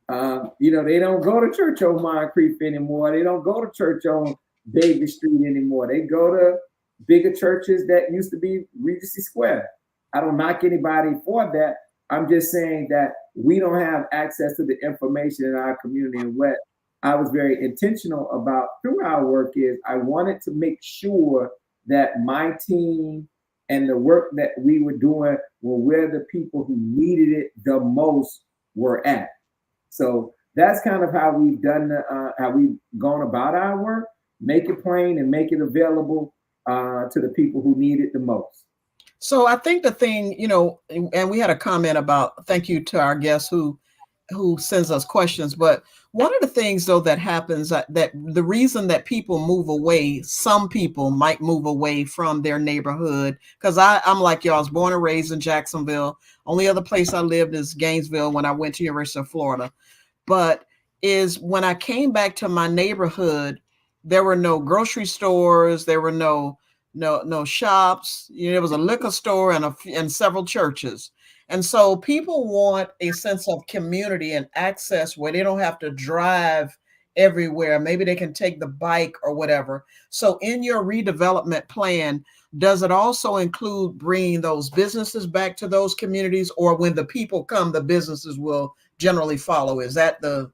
Speaker 4: They don't go to church on Moncrief anymore. They don't go to church on Davis Street anymore. They go to bigger churches that used to be Regency Square. I don't knock anybody for that. I'm just saying that we don't have access to the information in our community. And what I was very intentional about through our work is I wanted to make sure that my team and the work that we were doing were where the people who needed it the most were at. So that's kind of how we've done, how we've gone about our work, make it plain and make it available to the people who need it the most.
Speaker 1: So I think the thing, and we had a comment about, thank you to our guest who sends us questions. But one of the things, though, that happens that the reason that people move away, some people might move away from their neighborhood, because I'm like you, I was born and raised in Jacksonville. Only other place I lived is Gainesville when I went to University of Florida. But is when I came back to my neighborhood, there were no grocery stores, there were no shops. There was a liquor store and several churches. And so people want a sense of community and access where they don't have to drive everywhere. Maybe they can take the bike or whatever. So in your redevelopment plan, does it also include bringing those businesses back to those communities, or when the people come, the businesses will generally follow? Is that the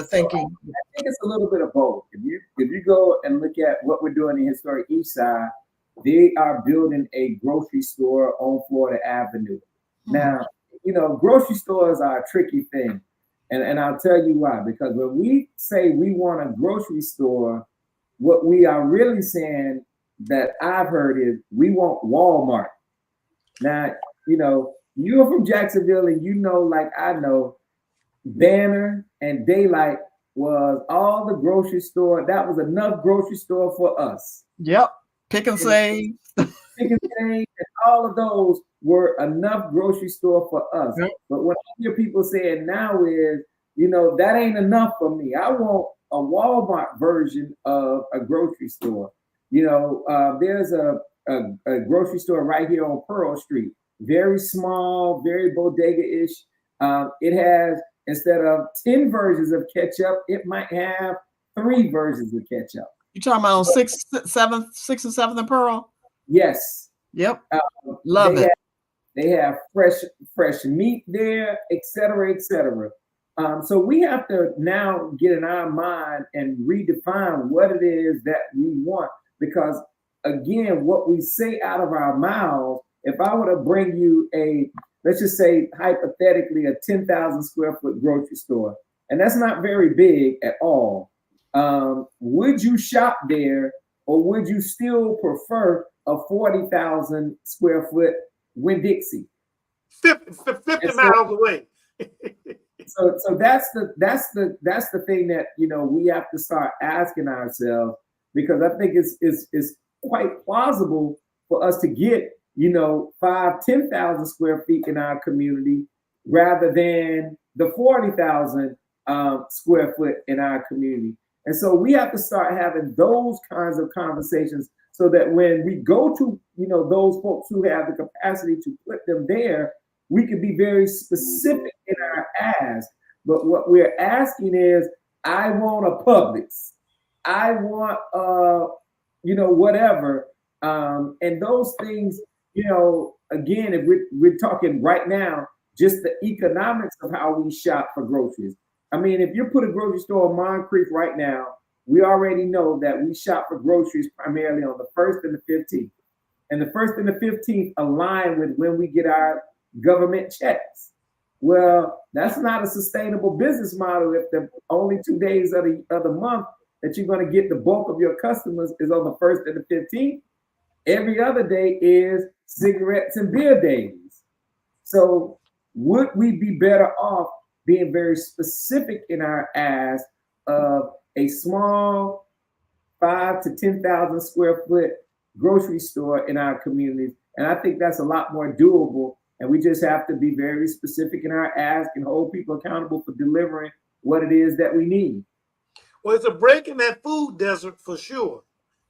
Speaker 1: thinking?
Speaker 4: I think it's a little bit of both. If you go and look at what we're doing in the historic East Side, they are building a grocery store on Florida Avenue. Now, grocery stores are a tricky thing. And I'll tell you why. Because when we say we want a grocery store, what we are really saying that I've heard is we want Walmart. Now, you're from Jacksonville and like I know, Banner and Daylight was all the grocery store. That was enough grocery store for us.
Speaker 1: Yep. Pick and save.
Speaker 4: Pick and save, and all of those were enough grocery store for us. Yep. But what I hear people saying now is, that ain't enough for me. I want a Walmart version of a grocery store. There's a grocery store right here on Pearl Street. Very small, very bodega-ish. It has, instead of 10 versions of ketchup, it might have 3 versions of ketchup.
Speaker 1: You talking about on 6th and 7th and Pearl?
Speaker 4: Yes.
Speaker 1: Yep. Love it.
Speaker 4: They have fresh meat there, et cetera, et cetera. So we have to now get in our mind and redefine what it is that we want. Because again, what we say out of our mouths, if I were to bring you let's just say hypothetically, a 10,000 square foot grocery store, and that's not very big at all. Would you shop there, or would you still prefer a 40,000 square foot Winn-Dixie?
Speaker 2: 50 miles away.
Speaker 4: So that's the thing that we have to start asking ourselves, because I think it's quite plausible for us to get 5,000-10,000 square feet in our community rather than the 40,000 square foot in our community. And so we have to start having those kinds of conversations, so that when we go to those folks who have the capacity to put them there, we can be very specific in our ask. But what we're asking is, I want a Publix, I want whatever, and those things. Again, if we're talking right now, just the economics of how we shop for groceries. I mean, if you put a grocery store on Moncrief right now, we already know that we shop for groceries primarily on the 1st and the 15th. And the 1st and the 15th align with when we get our government checks. Well, that's not a sustainable business model if the only 2 days of the month that you're going to get the bulk of your customers is on the 1st and the 15th. Every other day is cigarettes and beer days. So would we be better off being very specific in our ask of a small 5,000 to 10,000 square foot grocery store in our communities? And I think that's a lot more doable. And we just have to be very specific in our ask and hold people accountable for delivering what it is that we need.
Speaker 2: Well, it's a break in that food desert for sure.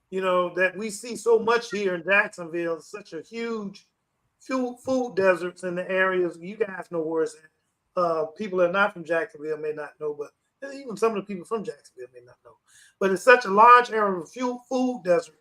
Speaker 2: That we see so much here in Jacksonville, such a huge food deserts in the areas. You guys know where it's at. People that are not from Jacksonville may not know, but even some of the people from Jacksonville may not know. But it's such a large area of food desert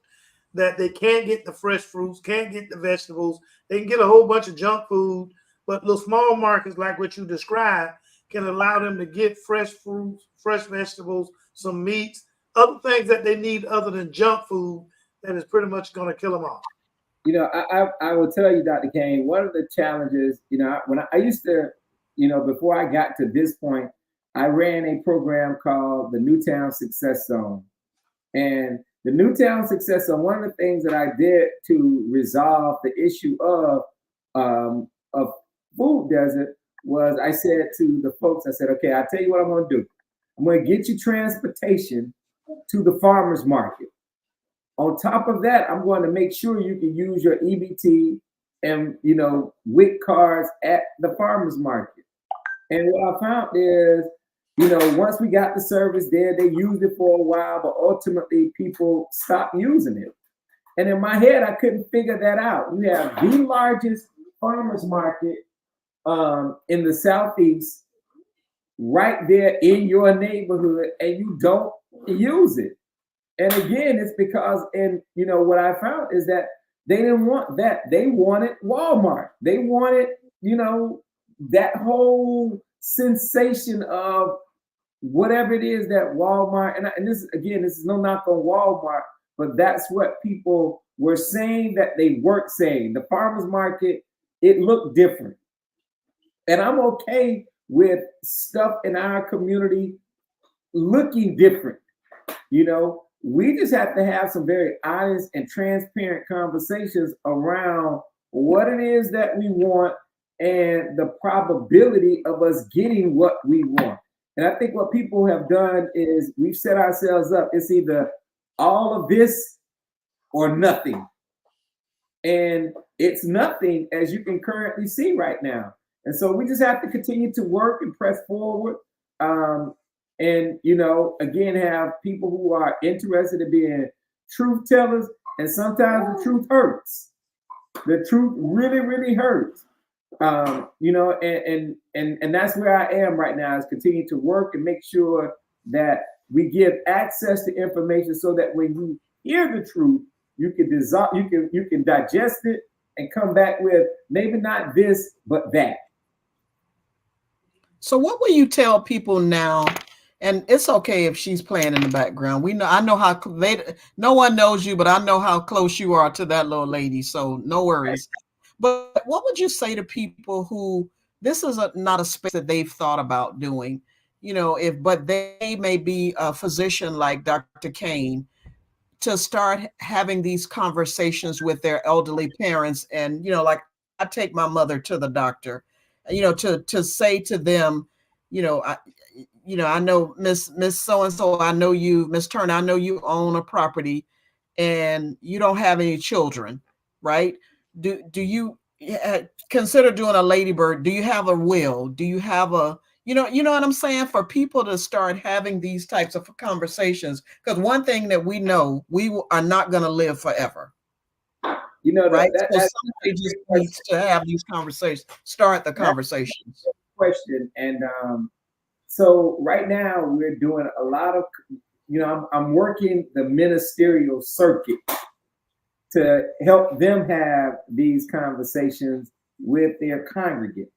Speaker 2: that they can't get the fresh fruits, can't get the vegetables. They can get a whole bunch of junk food, but little small markets like what you described can allow them to get fresh fruits, fresh vegetables, some meats, other things that they need other than junk food that is pretty much going to kill them off.
Speaker 4: I will tell you, Dr. Kane, one of the challenges, when I used to, before I got to this point, I ran a program called the Newtown Success Zone. And the Newtown Success Zone, one of the things that I did to resolve the issue of food desert was I said to the folks, I said, okay, I'll tell you what I'm going to do. I'm going to get you transportation to the farmer's market. On top of that, I'm going to make sure you can use your EBT and, WIC cards at the farmer's market. And what I found is, once we got the service there, they used it for a while, but ultimately people stopped using it. And in my head, I couldn't figure that out. We have the largest farmer's market in the Southeast. right there in your neighborhood and you don't use it. And again, it's because, and what I found is that they didn't want that. They wanted Walmart. They wanted, that whole sensation of whatever it is that Walmart, and this again, this is no knock on Walmart, but that's what people were saying that they weren't saying. The farmers market, it looked different. And I'm okay with stuff in our community looking different. We just have to have some very honest and transparent conversations around what it is that we want and the probability of us getting what we want. And I think what people have done is we've set ourselves up. It's either all of this or nothing. And it's nothing, as you can currently see right now. And so we just have to continue to work and press forward. And again, have people who are interested in being truth tellers. And sometimes the truth hurts. The truth really, really hurts. And that's where I am right now, is continue to work and make sure that we give access to information so that when you hear the truth, you can digest it and come back with maybe not this, but that.
Speaker 1: So what will you tell people now? And it's okay if she's playing in the background. I know how no one knows you, but I know how close you are to that little lady. So no worries. But what would you say to people who this is not a space that they've thought about doing, but they may be a physician like Dr. Kane, to start having these conversations with their elderly parents. And, like I take my mother to the doctor, to say to them, I know Miss so-and-so, I know you, Miss Turner, I know you own a property and you don't have any children, right? Do you consider doing a ladybird? Do you have a will? Do you have a, you know what I'm saying? For people to start having these types of conversations, because one thing that we know, we are not going to live forever. Right? So somebody just needs to have these conversations, start the conversations.
Speaker 4: Question. And so right now we're doing a lot of, I'm working the ministerial circuit to help them have these conversations with their congregants.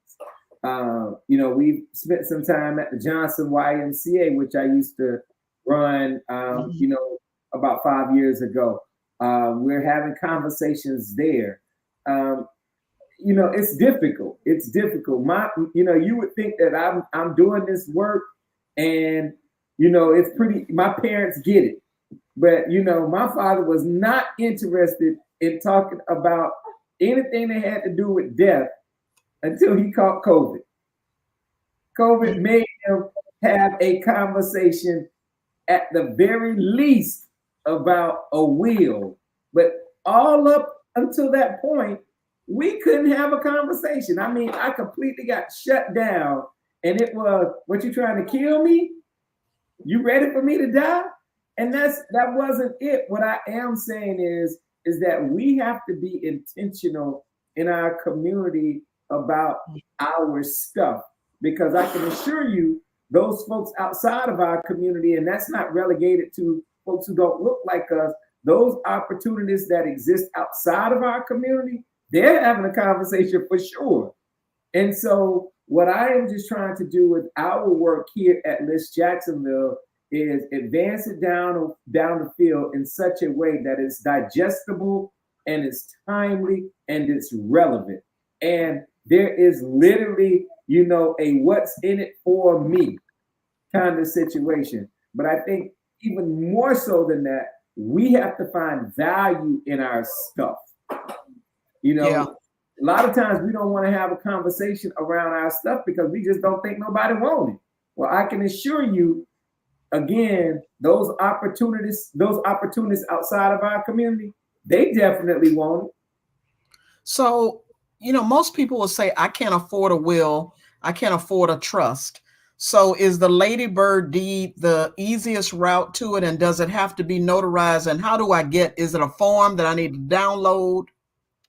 Speaker 4: We spent some time at the Johnson YMCA, which I used to run, about 5 years ago. We're having conversations there. It's difficult. It's difficult. You would think that I'm doing this work and, it's pretty, my parents get it. But, my father was not interested in talking about anything that had to do with death until he caught COVID. COVID made him have a conversation at the very least about a will. But all up until that point, we couldn't have a conversation. I mean, I completely got shut down. And it was, what, you trying to kill me? You ready for me to die? And that wasn't it. What I am saying is that we have to be intentional in our community about our stuff. Because I can assure you, those folks outside of our community, and that's not relegated to folks who don't look like us, those opportunities that exist outside of our community, they're having a conversation for sure. And so what I am just trying to do with our work here at List Jacksonville is advance it down the field in such a way that it's digestible and it's timely and it's relevant. And there is literally, a what's in it for me kind of situation. But I think even more so than that, we have to find value in our stuff. A lot of times we don't want to have a conversation around our stuff because we just don't think nobody wants it. Well, I can assure you, again, those opportunities outside of our community, they definitely want it.
Speaker 1: So, most people will say, I can't afford a will. I can't afford a trust. So is the Ladybird deed the easiest route to it? And does it have to be notarized? And how do I is it a form that I need to download?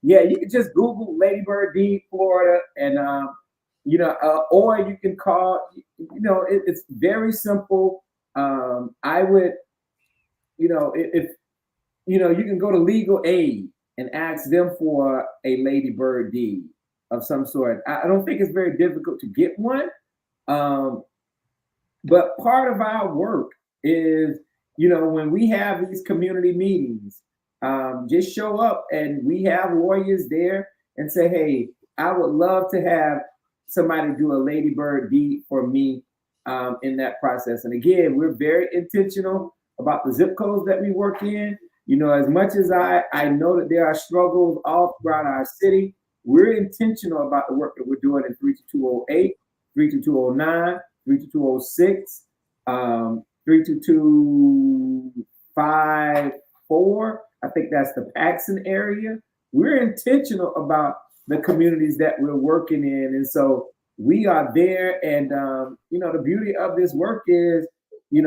Speaker 4: Yeah, you can just Google Ladybird deed Florida, and or you can call. It's very simple. I would, if you can go to legal aid and ask them for a ladybird deed of some sort. I don't think it's very difficult to get one. Um, but part of our work is, when we have these community meetings, just show up and we have lawyers there and say, hey, I would love to have somebody do a ladybird deed for me in that process. And again, we're very intentional about the zip codes that we work in. As much as I know that there are struggles all throughout our city, we're intentional about the work that we're doing in 32208, 32209, 32206, 32254. I think that's the Paxson area. We're intentional about the communities that we're working in. And so we are there. And, the beauty of this work is,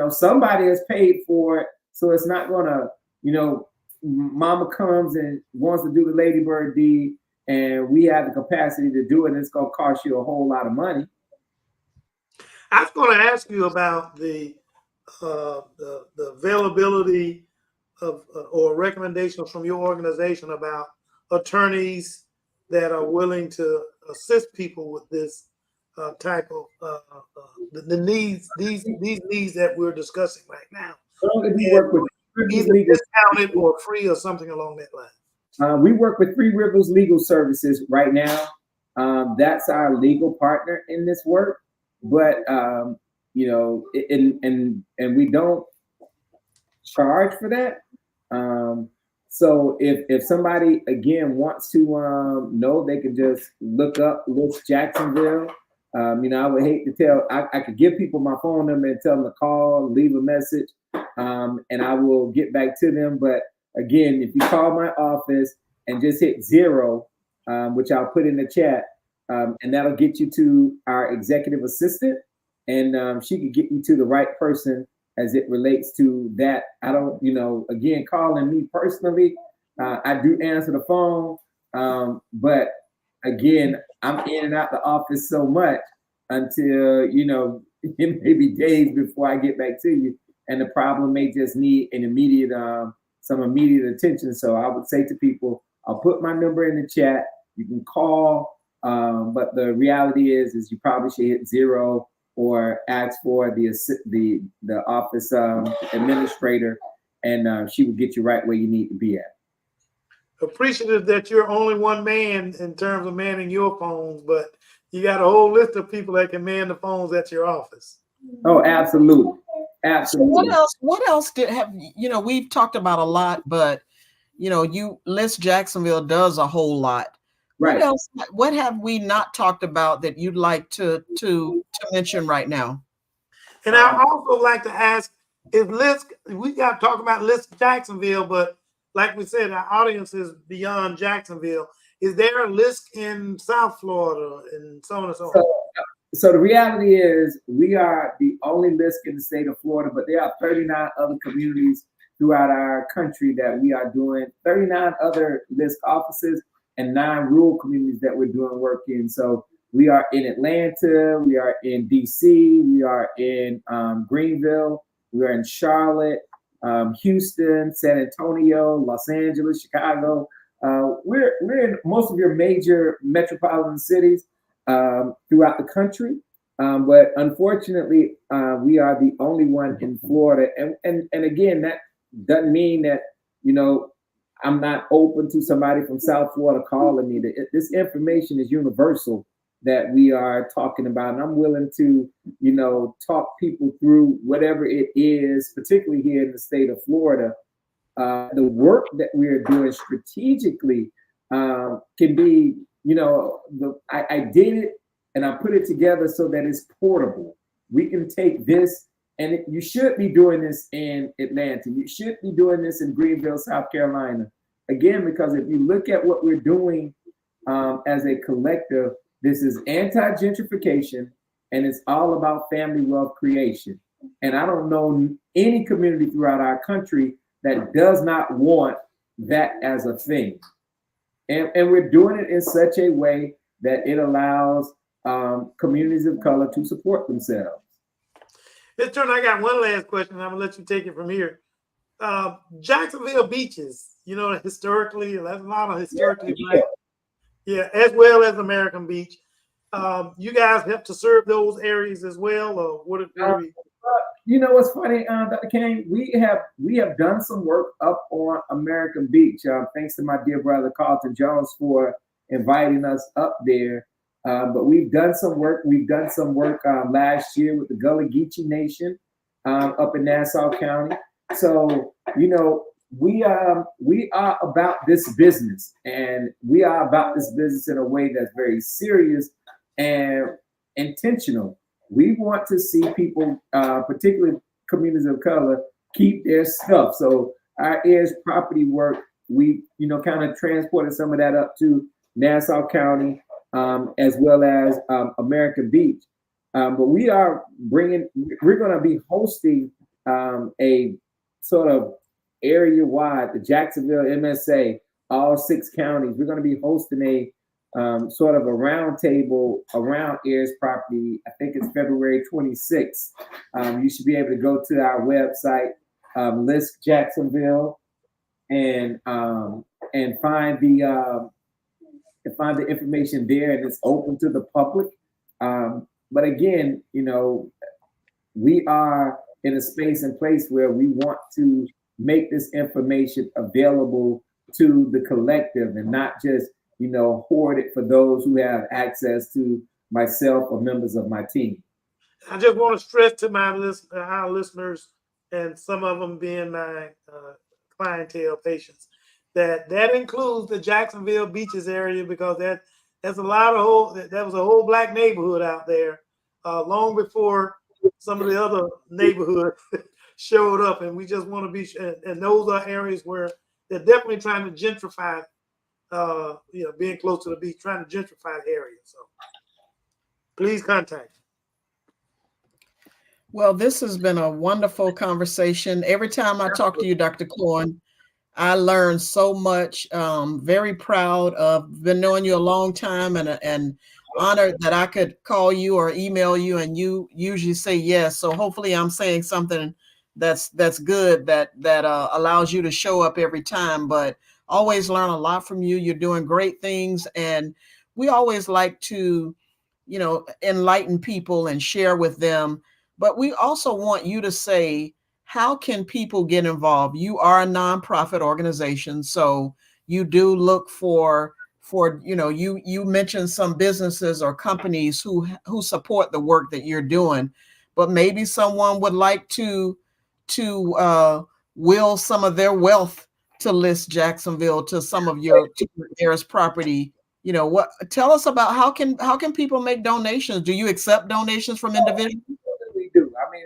Speaker 4: somebody has paid for it. So it's not going to, mama comes and wants to do the ladybird deed and we have the capacity to do it. And it's going to cost you a whole lot of money.
Speaker 2: I was going to ask you about the availability of or recommendations from your organization about attorneys that are willing to assist people with this type of the needs, these needs that we're discussing right now.
Speaker 4: We work with
Speaker 2: either discounted or free or something along that line.
Speaker 4: We work with Three Rivers Legal Services right now. That's our legal partner in this work. But and we don't charge for that. So if somebody again wants to know, they can just look up List Jacksonville. I would hate to tell. I could give people my phone number and tell them to call, leave a message, and I will get back to them. But again, if you call my office and just hit 0, which I'll put in the chat. And that'll get you to our executive assistant, and she could get you to the right person as it relates to that. I don't, again, calling me personally, I do answer the phone, but again, I'm in and out the office so much until, it may be days before I get back to you, and the problem may just need an immediate, some immediate attention. So I would say to people, I'll put my number in the chat. You can call. But the reality is you probably should hit 0 or ask for the office administrator, and she will get you right where you need to be at.
Speaker 2: Appreciative that you're only one man in terms of manning your phones, but you got a whole list of people that can man the phones at your office.
Speaker 4: Oh, absolutely, absolutely.
Speaker 1: So what else we've talked about a lot, but List Jacksonville does a whole lot.
Speaker 4: Right.
Speaker 1: What else? What have we not talked about that you'd like to mention right now?
Speaker 2: And I also like to ask, we got to talk about List Jacksonville, but like we said, our audience is beyond Jacksonville. Is there a list in South Florida and so on and so on?
Speaker 4: So the reality is we are the only list in the state of Florida, but there are 39 other communities throughout our country that we are doing, 39 other list offices and 9 rural communities that we're doing work in. So we are in Atlanta, we are in DC, we are in Greenville, we are in Charlotte, Houston, San Antonio, Los Angeles, Chicago. We're in most of your major metropolitan cities throughout the country. But unfortunately, we are the only one in Florida. And again, that doesn't mean that, I'm not open to somebody from South Florida calling me. This information is universal that we are talking about. And I'm willing to, talk people through whatever it is, particularly here in the state of Florida. The work that we are doing strategically can be, I did it and I put it together so that it's portable. We can take this, and you should be doing this in Atlanta. You should be doing this in Greenville, South Carolina. Again, because if you look at what we're doing as a collective, this is anti-gentrification, and it's all about family wealth creation. And I don't know any community throughout our country that does not want that as a thing. And we're doing it in such a way that it allows communities of color to support themselves.
Speaker 2: This turn, I got one last question. I'm gonna let you take it from here. Jacksonville beaches, you know, historically, there's a lot of historically black, yeah, as well as American Beach. You guys help to serve those areas as well, or what are we?
Speaker 4: You know what's funny, Dr. Kane? We have done some work up on American Beach. Thanks to my dear brother Carlton Jones for inviting us up there. But we've done some work. We've done some work last year with the Gullah Geechee Nation up in Nassau County. So you know we are about this business, and we are about this business in a way that's very serious and intentional. We want to see people, particularly communities of color, keep their stuff. So our heirs property work, we kind of transported some of that up to Nassau County, as well as American Beach. But we're going to be hosting a sort of area-wide, the Jacksonville MSA, all 6 counties. We're going to be hosting a sort of a roundtable around heirs property. I think it's February 26th. You should be able to go to our website, List Jacksonville, and find the information there, and it's open to the public. But again, we are in a space and place where we want to make this information available to the collective and not just hoard it for those who have access to myself or members of my team.
Speaker 2: I just want to stress to our listeners, and some of them being my clientele patients, that includes the Jacksonville Beaches area, because that's a lot of that was a whole black neighborhood out there long before some of the other neighborhoods showed up, and we just want to be. And those are areas where they're definitely trying to gentrify. Being close to the beach, trying to gentrify the area. So please contact.
Speaker 1: Well, this has been a wonderful conversation. Every time I talk to you, Dr. Corn, I learned so much. Very proud of been knowing you a long time, and honored that I could call you or email you, and you usually say yes. So hopefully, I'm saying something that's good that allows you to show up every time. But always learn a lot from you. You're doing great things, and we always like to, enlighten people and share with them. But we also want you to say, how can people get involved? You are a nonprofit organization, so you do look for you mentioned some businesses or companies who support the work that you're doing, but maybe someone would like to will some of their wealth to List Jacksonville, to some of your heirs property. Tell us about how can people make donations? Do you accept donations from individuals?
Speaker 4: We do. I mean,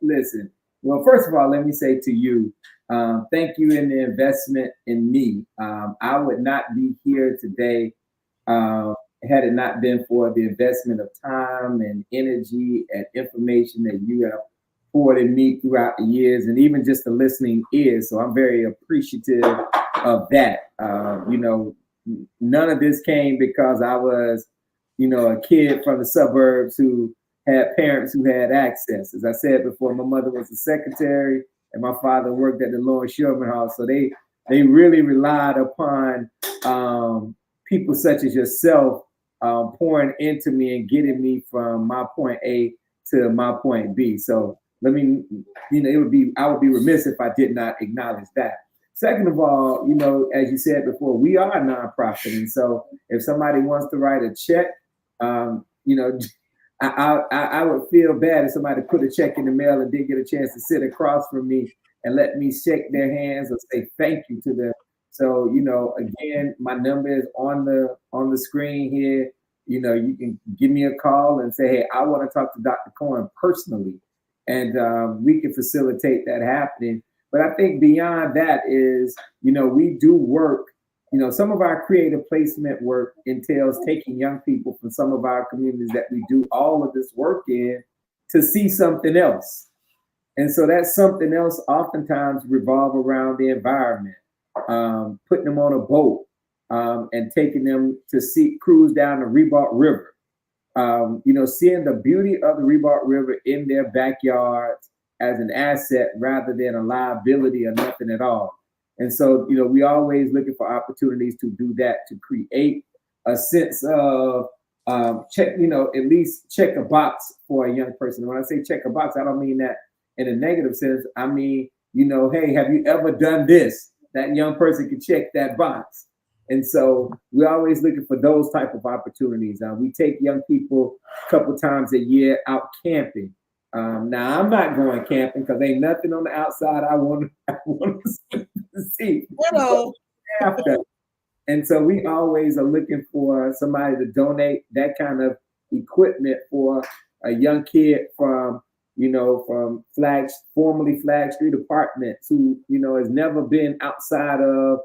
Speaker 4: listen. Well, first of all, let me say to you, thank you in the investment in me. I would not be here today had it not been for the investment of time and energy and information that you have poured in me throughout the years, and even just the listening ears. So I'm very appreciative of that. None of this came because I was, a kid from the suburbs who had parents who had access. As I said before, my mother was a secretary and my father worked at the Lawrence Sherman House. So they really relied upon people such as yourself pouring into me and getting me from my point A to my point B. So I would be remiss if I did not acknowledge that. Second of all, as you said before, we are a nonprofit. And so if somebody wants to write a check, I would feel bad if somebody put a check in the mail and didn't get a chance to sit across from me and let me shake their hands or say thank you to them. So, again, my number is on the screen here. You can give me a call and say, hey, I want to talk to Dr. Cohen personally. And we can facilitate that happening. But I think beyond that is, we do work. Some of our creative placement work entails taking young people from some of our communities that we do all of this work in to see something else. And so that something else oftentimes revolve around the environment, putting them on a boat and taking them to cruise down the Ribault River. seeing the beauty of the Reebok River in their backyards as an asset rather than a liability or nothing at all. And so, we always looking for opportunities to do that, to create a sense of check, at least check a box for a young person. When I say check a box, I don't mean that in a negative sense. I mean, hey, have you ever done this? That young person can check that box. And so we're always looking for those type of opportunities. We take young people a couple times a year out camping. Now I'm not going camping because ain't nothing on the outside I want to see. After. And so we always are looking for somebody to donate that kind of equipment for a young kid from formerly Flag Street Apartments who, has never been outside of,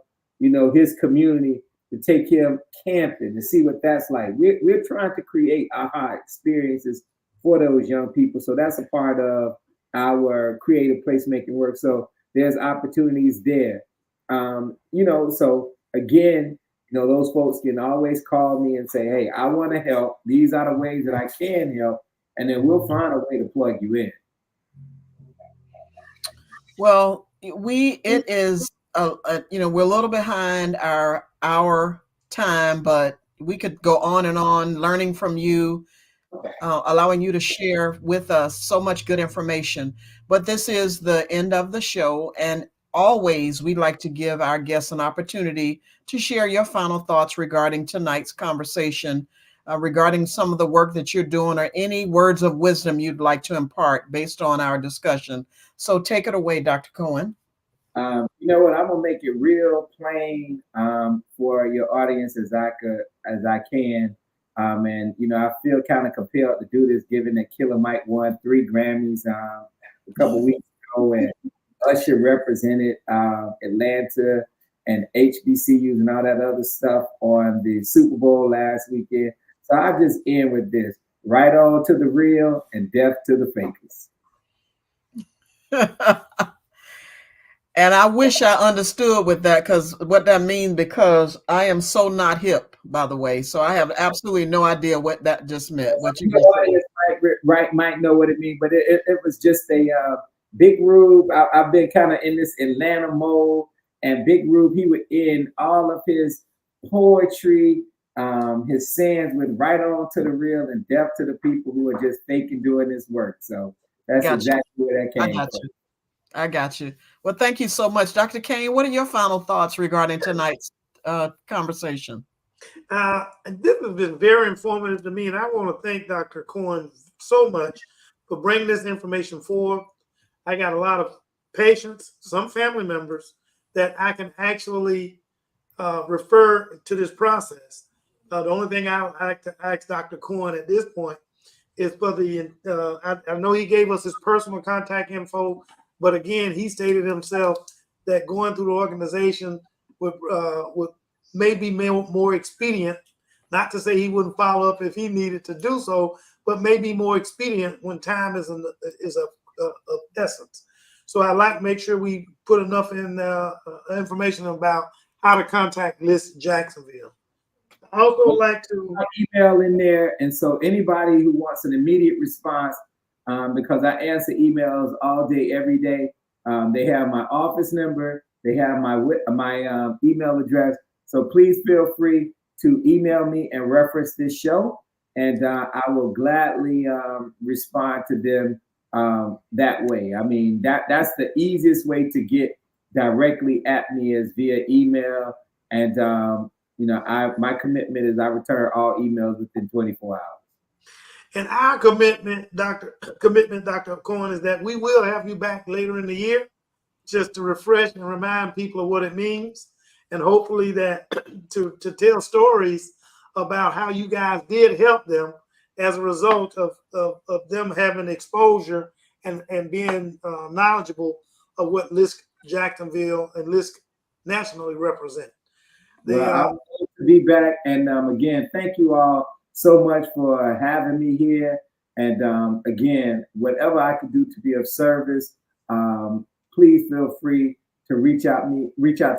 Speaker 4: his community, to take him camping to see what that's like. We're trying to create aha experiences for those young people. So that's a part of our creative placemaking work. So there's opportunities there. So again, those folks can always call me and say, hey, I want to help. These are the ways that I can help. And then we'll find a way to plug you in.
Speaker 1: Well, it is, we're a little behind our time, but we could go on and on learning from you, allowing you to share with us so much good information. But this is the end of the show. And always, we'd like to give our guests an opportunity to share your final thoughts regarding tonight's conversation, regarding some of the work that you're doing, or any words of wisdom you'd like to impart based on our discussion. So take it away, Dr. Cohen.
Speaker 4: You know what? I'm gonna make it real plain for your audience as I can. And I feel kind of compelled to do this, given that Killer Mike won 3 Grammys a couple weeks ago, and Usher represented Atlanta and HBCUs and all that other stuff on the Super Bowl last weekend. So I just end with this: right on to the real and death to the fakers.
Speaker 1: And I wish I understood with that, because what that means, because I am so not hip, by the way. So I have absolutely no idea what that just meant. What you just said.
Speaker 4: Might know what it means, but it was just a Big Rube. I've been kind of in this Atlanta mode, and Big Rube, he would end all of his poetry, his sayings with right on to the real and death to the people who are just faking doing this work. So that's exactly where that came from.
Speaker 1: I got you. Well, thank you so much. Dr. Kane, what are your final thoughts regarding tonight's conversation?
Speaker 2: This has been very informative to me, and I want to thank Dr. Cohen so much for bringing this information forward. I got a lot of patients, some family members, that I can actually refer to this process. The only thing I would like to ask Dr. Cohen at this point is for I know he gave us his personal contact info, but again, he stated himself that going through the organization would maybe more expedient. Not to say he wouldn't follow up if he needed to do so, but maybe more expedient when time is of essence. So I'd like to make sure we put enough in information about how to contact List Jacksonville. I also like to
Speaker 4: email in there, and so anybody who wants an immediate response, because I answer emails all day, every day. They have my office number. They have my email address. So please feel free to email me and reference this show, and I will gladly respond to them that way. I mean, that's the easiest way to get directly at me is via email. And my commitment is I return all emails within 24 hours.
Speaker 2: And our commitment, Dr. Cohen, is that we will have you back later in the year, just to refresh and remind people of what it means, and hopefully that to tell stories about how you guys did help them as a result of them having exposure and being knowledgeable of what LISC Jacksonville and LISC nationally represent.
Speaker 4: I'm glad to be back, and again, thank you all so much for having me here. And again, whatever I could do to be of service, please feel free to reach out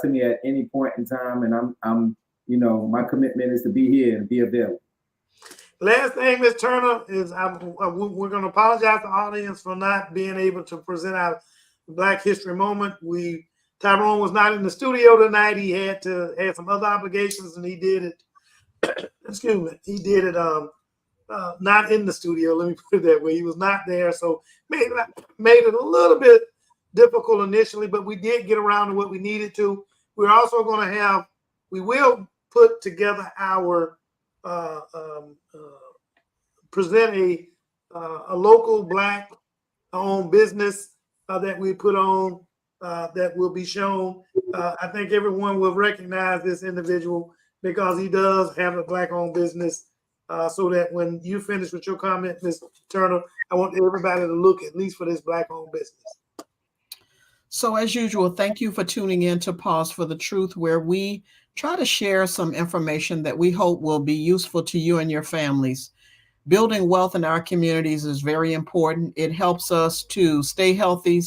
Speaker 4: to me at any point in time. And I'm my commitment is to be here and be available.
Speaker 2: Last thing, Ms. Turner, is we're going to apologize to the audience for not being able to present our Black History Moment. Tyrone was not in the studio tonight. He had some other obligations, and he did it. Excuse me. He did it not in the studio. Let me put it that way. He was not there, so made it a little bit difficult initially, but we did get around to what we needed to. We're also going to we will put together our present a local Black owned business that we put on that will be shown. I think everyone will recognize this individual because he does have a Black owned business. So that when you finish with your comment, Ms. Turner, I want everybody to look at least for this Black owned business.
Speaker 1: So as usual, thank you for tuning in to Pause for the Truth, where we try to share some information that we hope will be useful to you and your families. Building wealth in our communities is very important. It helps us to stay healthy,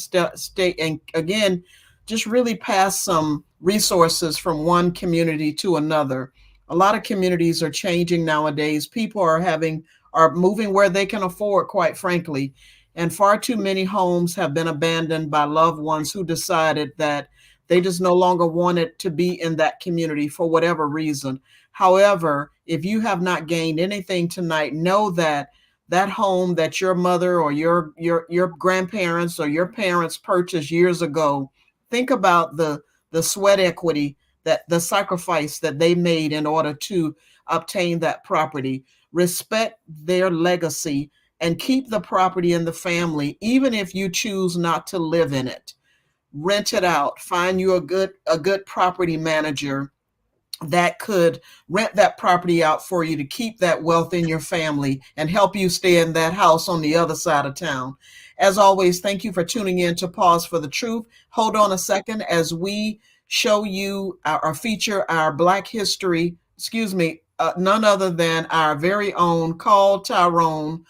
Speaker 1: and again, just really pass some resources from one community to another. A lot of communities are changing nowadays. People are moving where they can afford, quite frankly. And far too many homes have been abandoned by loved ones who decided that they just no longer wanted to be in that community for whatever reason. However, if you have not gained anything tonight, know that that home that your mother or your grandparents or your parents purchased years ago, think about the sweat equity, that the sacrifice that they made in order to obtain that property. Respect their legacy and keep the property in the family, even if you choose not to live in it. Rent it out. Find you a good property manager that could rent that property out for you to keep that wealth in your family and help you stay in that house on the other side of town. As always, thank you for tuning in to Pause for the Truth. Hold on a second as we show you or feature our Black history, none other than our very own Call Tyrone.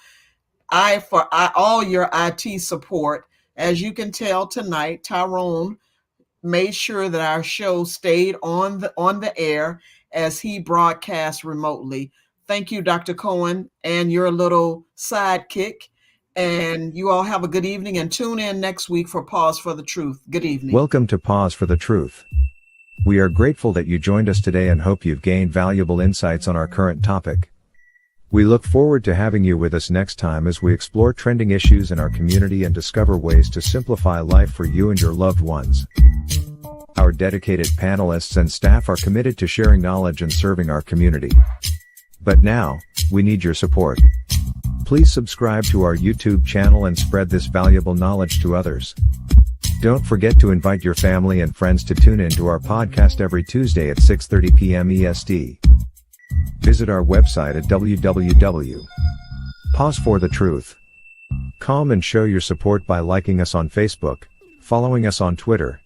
Speaker 1: All your IT support. As you can tell tonight, Tyrone made sure that our show stayed on the air as he broadcast remotely. Thank you, Dr. Cohen, and your little sidekick. And you all have a good evening, and tune in next week for Pause for the Truth. Good evening.
Speaker 5: Welcome to Pause for the Truth. We are grateful that you joined us today and hope you've gained valuable insights on our current topic. We look forward to having you with us next time as we explore trending issues in our community and discover ways to simplify life for you and your loved ones. Our dedicated panelists and staff are committed to sharing knowledge and serving our community. But now, we need your support. Please subscribe to our YouTube channel and spread this valuable knowledge to others. Don't forget to invite your family and friends to tune in to our podcast every Tuesday at 6:30 p.m. EST. Visit our website at www.pauseforthetruth.com and show your support by liking us on Facebook, following us on Twitter,